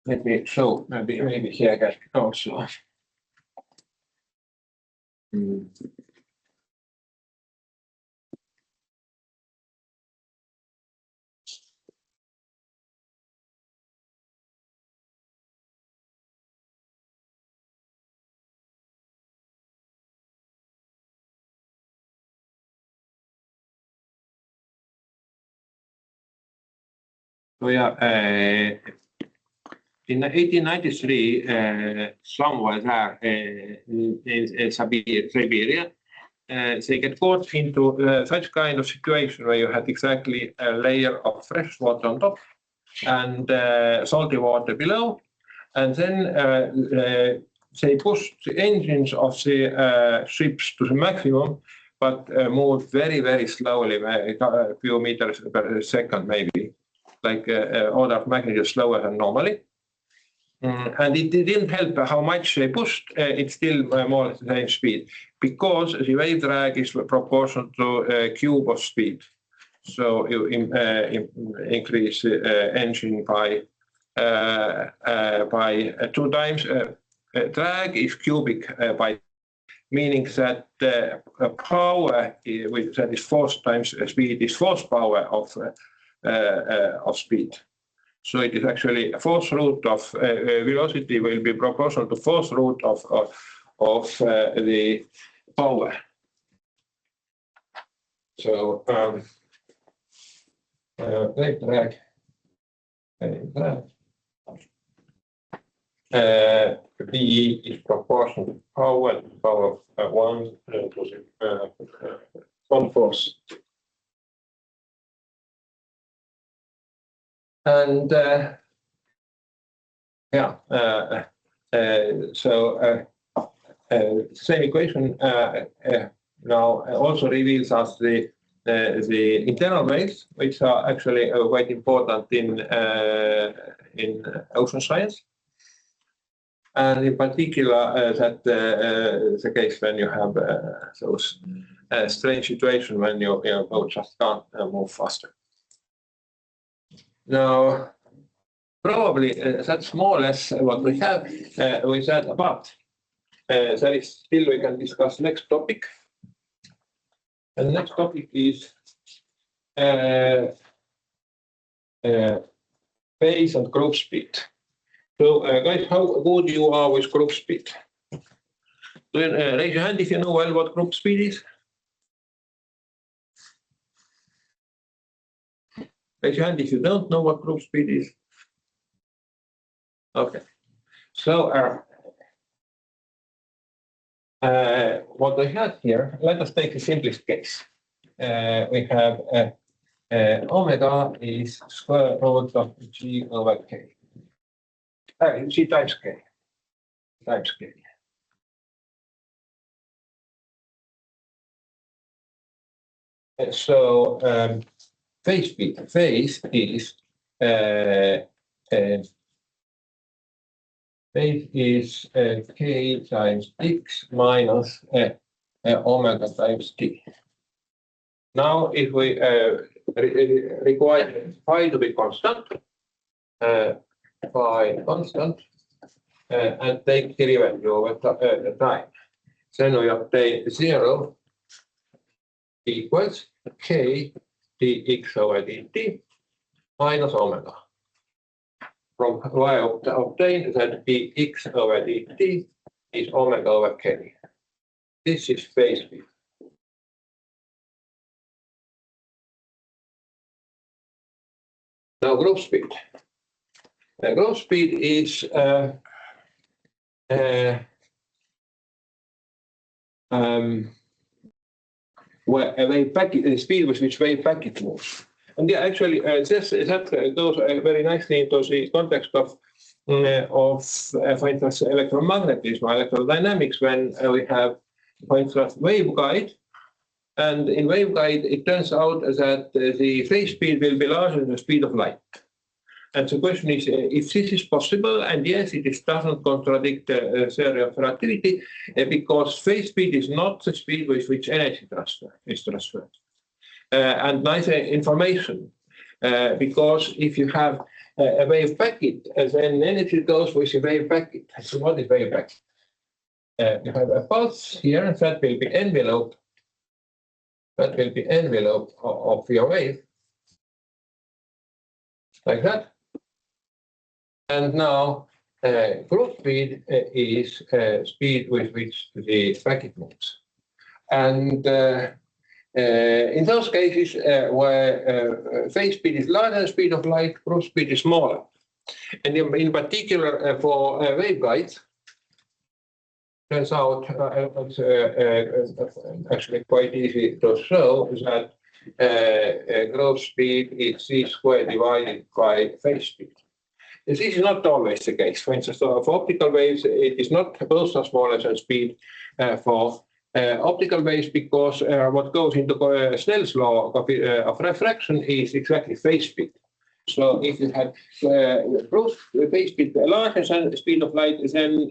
Let me show, maybe here I can also. So yeah, in 1893, somewhere there in Siberia, they get caught into such kind of situation where you had exactly a layer of fresh water on top and salty water below, and then they pushed the engines of the ships to the maximum, but moved very, very slowly, a few meters per second maybe, like order of magnitude slower than normally. And it didn't help how much they pushed, it's still more or less the same speed, because the wave drag is proportional to cube of speed. So you increase the engine by 2 times. Drag is cubic by, meaning that power that is force times speed is force power of speed. So it is actually a force root of velocity will be proportional to force root of the power. So wave drag. V is proportional to power of 1 to the 1 force. And same equation now also reveals us the internal waves, which are actually quite important in ocean science, and in particular that the case when you have those strange situations when your boat just can't move faster. Now, probably that's more or less what we have with that above. There is still we can discuss next topic. And the next topic is phase and group speed. So, guys, how good you are with group speed? Raise your hand if you know well what group speed is. Raise your hand if you don't know what group speed is. Okay. So, what we have here, let us take the simplest case. We have omega is square root of g over k. G times k. Times k. So phase speed. Phase is phase is k times x minus omega times t. Now, if we require phi to be constant, phi constant, and take derivative over time, then we obtain 0 equals k dx over dt minus omega. From what I obtained that dx over dt is omega over k. This is phase speed. Now group speed. Group speed is where a wave packet, the speed with which wave packet moves. And yeah, actually, that goes very nicely into the context of for instance, electromagnetism, electrodynamics, when we have, for instance, waveguide. And in waveguide, it turns out that the phase speed will be larger than the speed of light. And the question is if this is possible, and yes, it doesn't contradict the theory of relativity, because phase speed is not the speed with which energy is transferred, and neither information, because if you have a wave packet, then energy goes with the wave packet. So what is wave packet? You have a pulse here, and that will be envelope. That will be envelope of your wave, like that. And now group speed is speed with which the packet moves. And in those cases where phase speed is larger than the speed of light, group speed is smaller. And in particular for waveguides, turns out it's actually quite easy to show that growth speed is c squared divided by phase speed. This is not always the case. For instance, for optical waves, it is not both are smaller than speed for optical waves because what goes into Snell's law of refraction is exactly phase speed. So if you had growth phase speed larger than the speed of light, then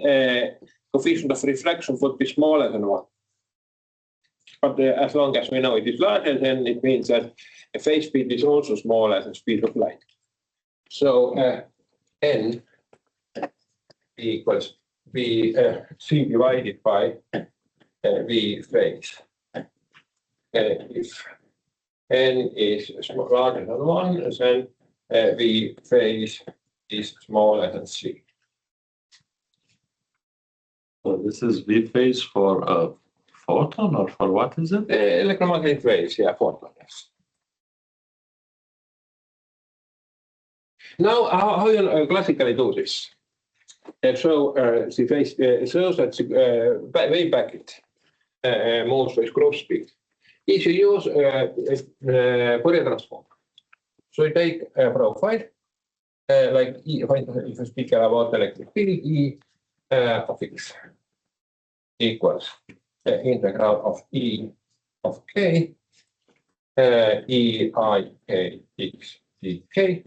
coefficient of refraction would be smaller than 1. But as long as we know it is larger, then it means that phase speed is also smaller than speed of light. So n equals v c divided by v phase. If n is larger than 1, then v phase is smaller than c. So this is V phase for a photon, or for what is it? Electromagnetic waves, yeah, photon, yes. Now, how you classically do this? So the phase shows that the wave packet moves with growth speed. If you use Fourier transform, so you take a profile, like E, for instance, if you speak about electric field, E of x equals integral of E of k, E I k x dk.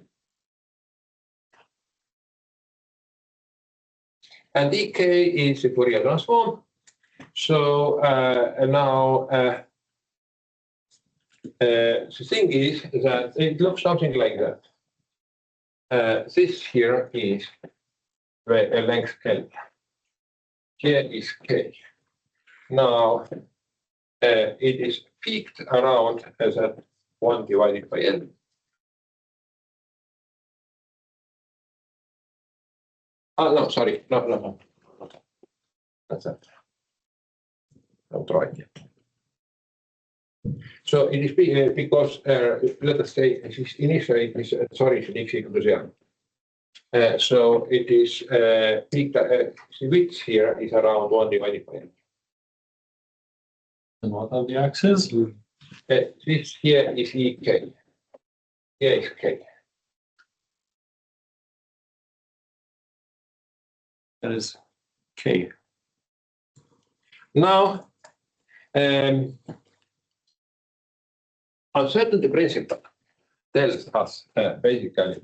And dk is the Fourier transform. So now the thing is that it looks something like that. This here is a length L. Here is k. Now it is peaked around as at 1 divided by L. Oh, no, sorry. No. That's that. Don't try it yet. So it is because, let us say, initially it is solution x equal to 0. So it is peaked, the width here is around 1 divided by L. And what are the axes? This here is ek. Here is k. That is K. Now, uncertainty principle tells us basically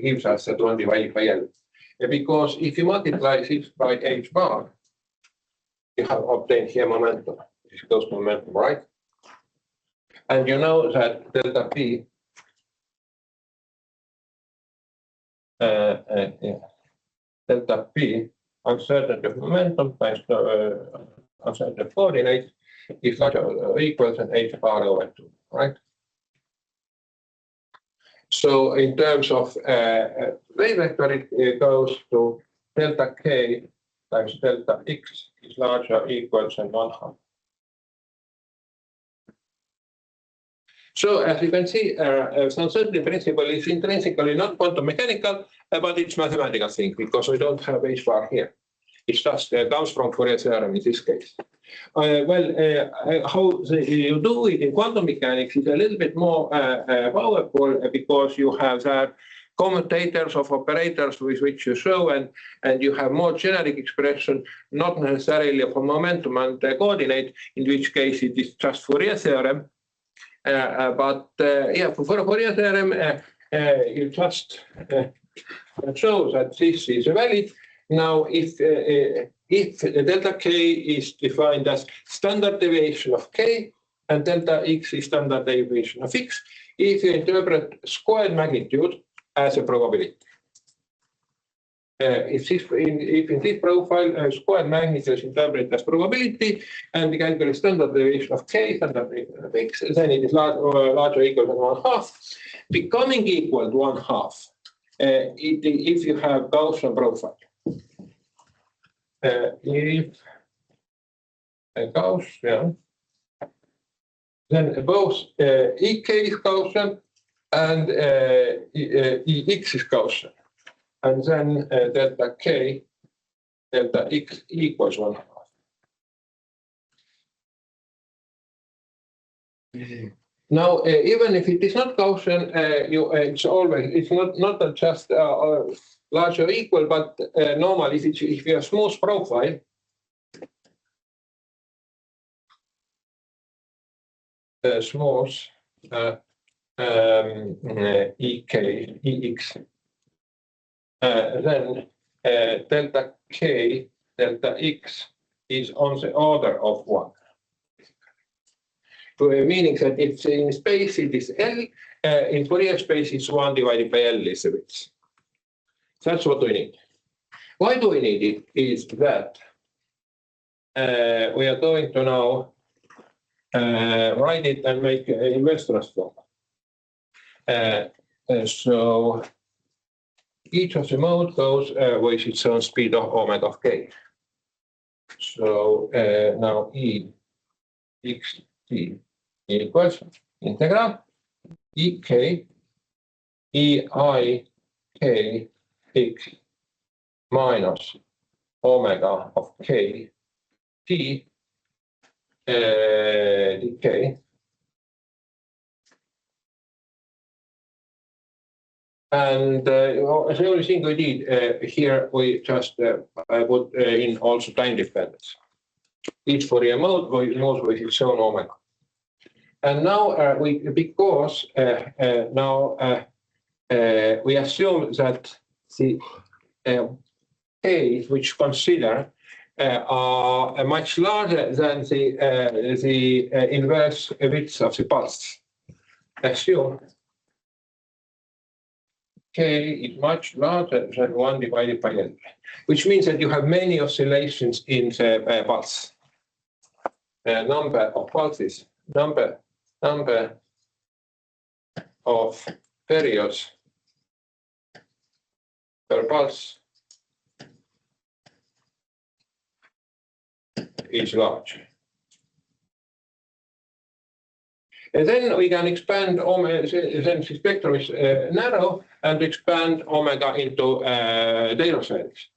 gives us that 1 divided by L. Because if you multiply this by h bar, you have obtained here momentum. This goes to momentum, right? And you know that delta P delta P uncertainty of momentum times uncertainty of coordinates is larger or equal than h bar over 2, right? So in terms of wave vector, it goes to delta k times delta x is larger or equal than 1/2. So as you can see, uncertainty principle is intrinsically not quantum mechanical, but it's mathematical thing because we don't have h bar here. It just comes from Fourier theorem in this case. How you do it in quantum mechanics is a little bit more powerful because you have that commutators of operators with which you show, and you have more generic expression, not necessarily of a momentum and coordinate, in which case it is just Fourier theorem. But for Fourier theorem, you just show that this is valid. Now, if delta k is defined as standard deviation of k and delta x is standard deviation of x, if you interpret squared magnitude as a probability. If in this profile squared magnitude is interpreted as probability and we calculate standard deviation of k, standard deviation of x, then it is larger or equal to 1/2, becoming equal to 1/2 if you have Gaussian profile. If Gaussian, then both ek is Gaussian and ex is Gaussian. and then delta k, delta x equals 1/2. Now, even if it is not Gaussian, it's not just large or equal, but normally if you have smooth profile, smooth Ex, then delta k, delta x is on the order of 1. Meaning that if in space it is L, in Fourier space it's 1 divided by L is the width. That's what we need. Why do we need it? Is that we are going to now write it and make inverse transform. So each of the mode goes with its own speed of omega of k. So now E x t equals integral ek ei k x minus omega of k t dk. And the only thing we did here, we just put in also time dependence. Each Fourier mode moves with its own omega. And now because now we assume that the k which consider are much larger than the inverse width of the pulse. Assume k is much larger than 1 divided by L, which means that you have many oscillations in the pulse. Number of pulses, number of periods per pulse is large. And then we can expand omega, then the spectrum is narrow, and expand omega into Taylor series.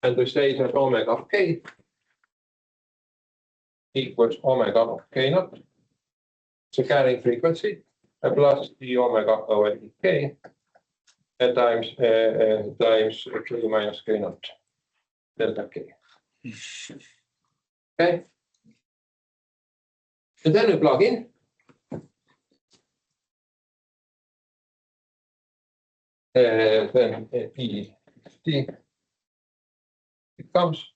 And we say that omega of k equals omega of k naught, the carrying frequency, plus the omega over k times k minus k naught delta k. Okay. And then we plug in. Then E t becomes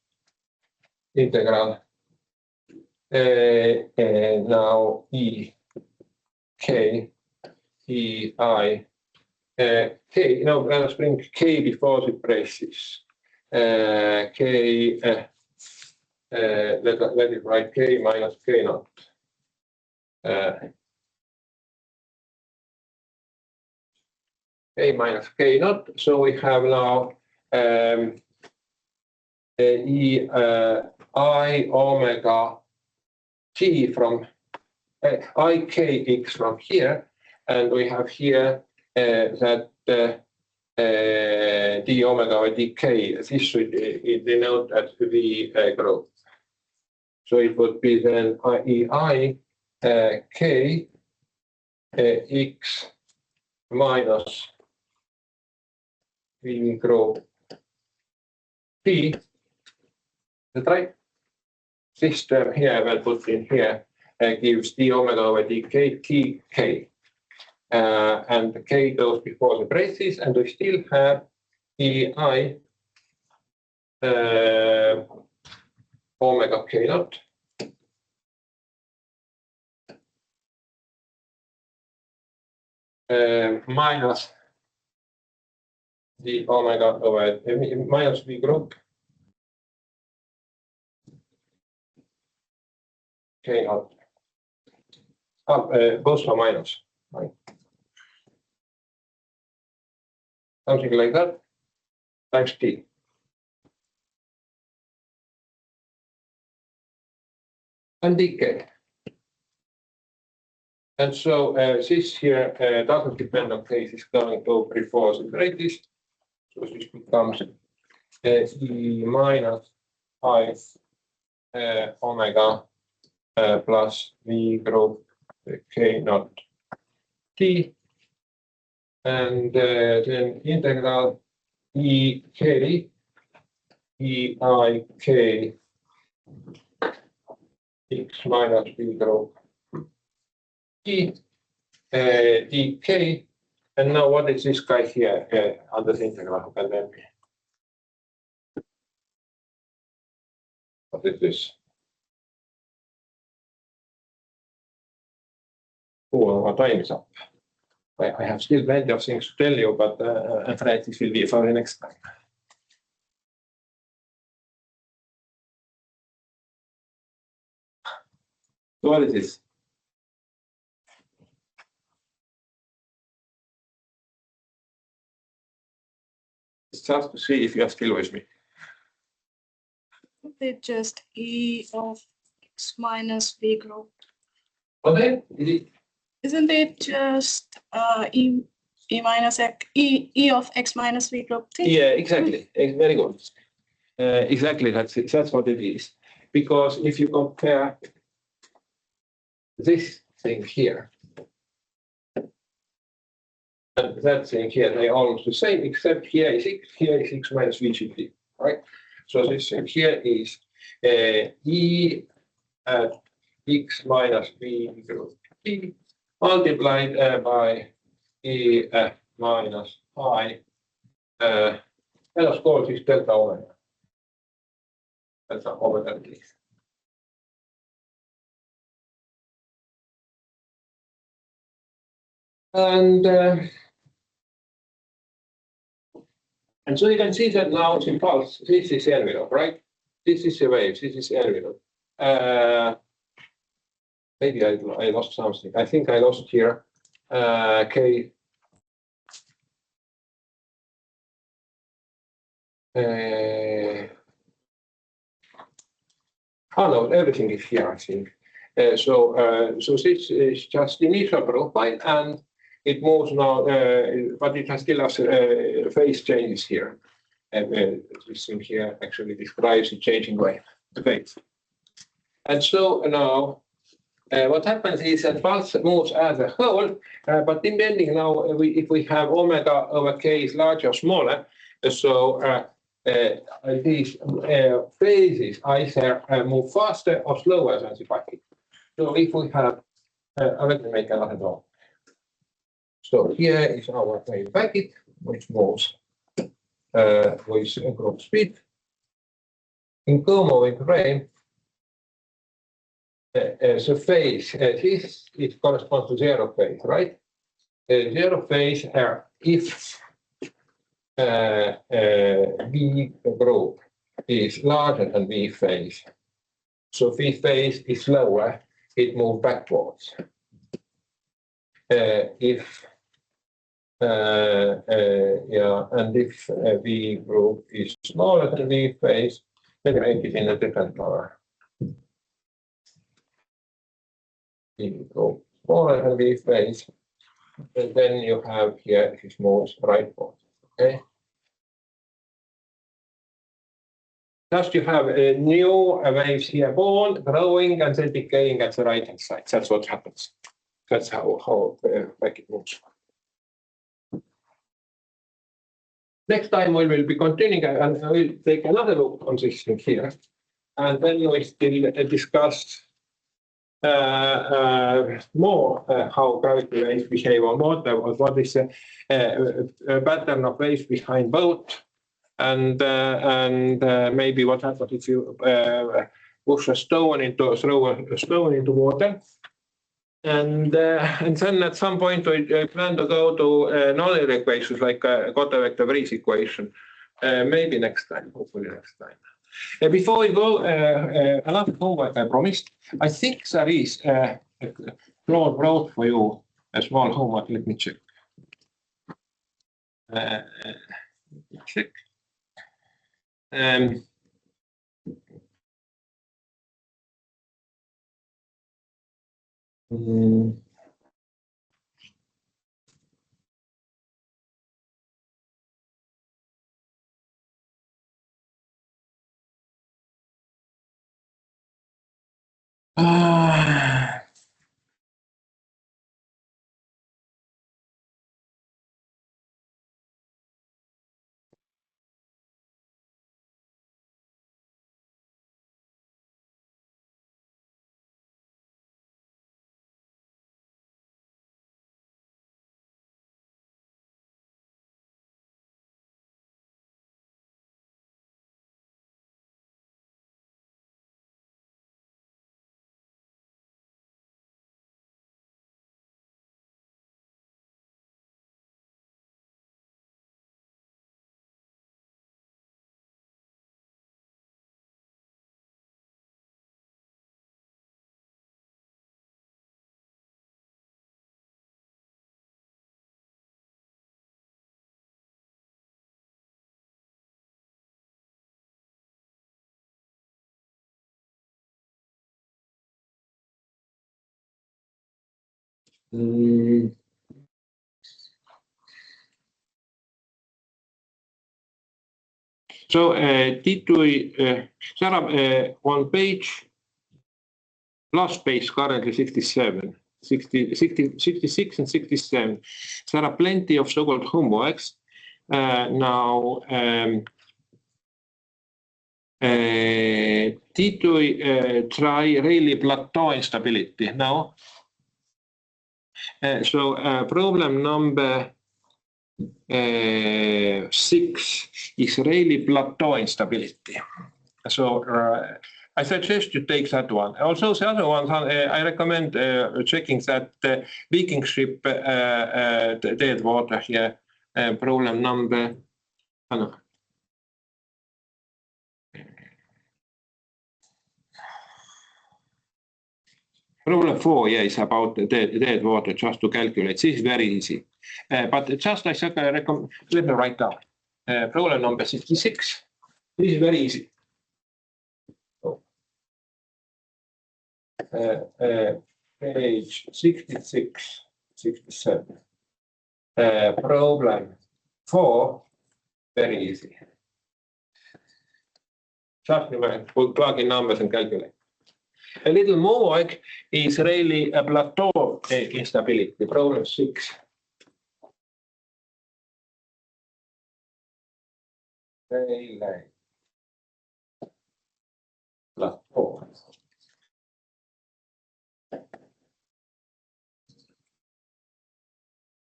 integral now E k E I k. No, let us bring k before the braces. K let it write k minus k naught. K minus k naught. So we have now E I omega t from I k x from here, and we have here that d omega or dk. This should denote as v growth. So it would be then E I k x minus v growth t. That's right. This term here, when put in here, gives d omega over dk t k. And the k goes before the braces, and we still have ei omega k naught minus the omega over minus v group k naught. Both are minus, right? Something like that, times t. And dk. And so this here doesn't depend on k, is going to before the greatest. So this becomes E minus 5 omega plus V group K naught T. And then integral EK, EIK, X minus V group T, dk. And now what is this guy here on this integral? And then what is this? Oh, our time is up. I have still plenty of things to tell you, but I'm afraid this will be for the next time. So what is this? It's just to see if you are still with me. They just E of X minus V group. Okay. Isn't it just E minus X, E of X minus V group thing? Yeah, exactly. Very good. Exactly, that's what it is. Because if you compare this thing here and that thing here, they are almost the same, except here is X minus VGT, right? So this thing here is E at X minus V group T multiplied by E minus I. Let us call this delta omega. That's our omega T. And so you can see that now it's in pulse. This is the envelope, right? This is the wave. This is the envelope. Maybe I lost something. I think I lost here K. Oh no, everything is here, I think. So this is just initial profile, and it moves now, but it has still has phase changes here. This thing here actually describes the changing wave, the phase. And so now, what happens is that pulse moves as a whole, but depending now, if we have omega over k is larger or smaller, so these phases either move faster or slower than the packet. So if we have, let me make another draw. So here is our wave packet, which moves with group speed. In co-moving frame, so phase, this it corresponds to zero phase, right? Zero phase if V group is larger than V phase. So V phase is slower, it moves backwards. If and if V group is smaller than V phase, then make it in a different color. V group smaller than V phase, and then you have here this moves rightward. Okay. Just you have new waves here born, growing, and then decaying at the right hand side. That's what happens. That's how packet moves. Next time we will be continuing, and I will take another look on this thing here, and then we will still discuss more how gravity waves behave on water, what is the pattern of waves behind boat, and maybe what happens if you push a stone into throw a stone into water. And then at some point we plan to go to non-linear equations like Kotte vector Breeze equation. Maybe next time, hopefully next time. Before we go, another homework I promised. I think there is Claude wrote for you a small homework. Let me check. Check. So did we, Sarah, on page, last page currently 67, 66 and 67, there are plenty of so-called homeworks. Now, did we try Rayleigh plateau instability? No. So problem number 6 is Rayleigh plateau instability. So I suggest you take that one. Also, the other one, I recommend checking that Viking ship dead water here. Problem number. Problem 4, yeah, is about the dead water, just to calculate. This is very easy. But just I recommend, let me write down. Problem number 66. This is very easy. Page 66, 67. Problem 4, very easy. Just plug in numbers and calculate. A little more like is really a plateau instability, problem 6. Rayleigh plateau.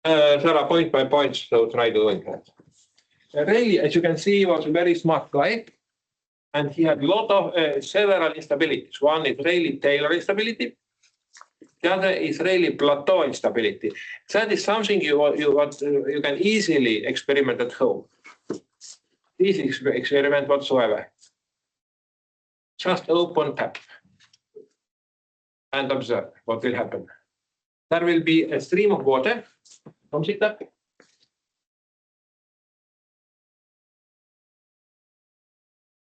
There are point by point, so try doing that. Rayleigh, as you can see, was a very smart guy. And he had a lot of several instabilities. One is Rayleigh-Taylor instability. The other is Rayleigh plateau instability. That is something you can easily experiment at home. Easy experiment whatsoever. Just open tap and observe what will happen. There will be a stream of water from the tap.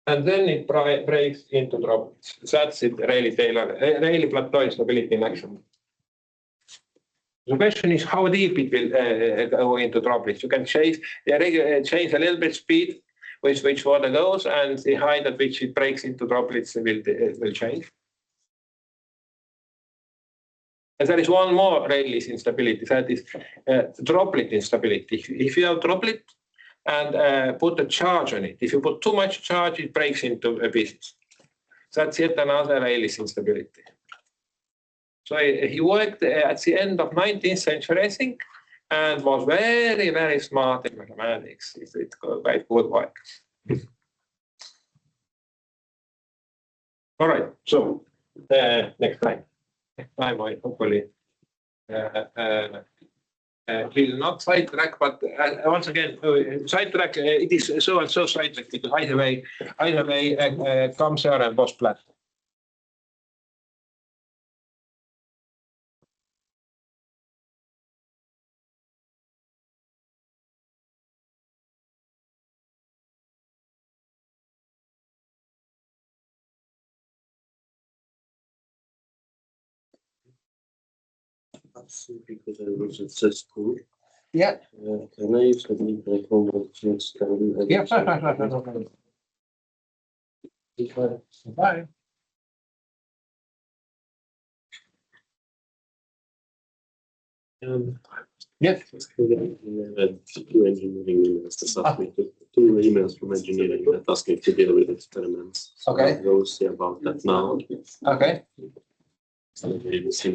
And then it breaks into droplets. That's it, Rayleigh plateau instability in action. The question is how deep it will go into droplets. You can change a little bit speed with which water goes, and the height at which it breaks into droplets will change. And there is one more Rayleigh instability, that is droplet instability. If you have droplet, and put a charge on it. If you put too much charge, it breaks into pieces. That's yet another Rayleigh instability. So he worked at the end of 19th century, I think, and was very, very smart in mathematics. It's quite good work. All right, so next time I hopefully will not sidetrack, but once again, sidetrack, it is so and so sidetrack because either way, comes here and was planned. Because I was at school. Yeah. Can I submit my homework next time? Yeah, Bye. Yes. I read 2 engineering emails this afternoon, 2 emails from engineering that ask me to deal with experiments. So Okay. I'll go see about that now. Okay. So maybe see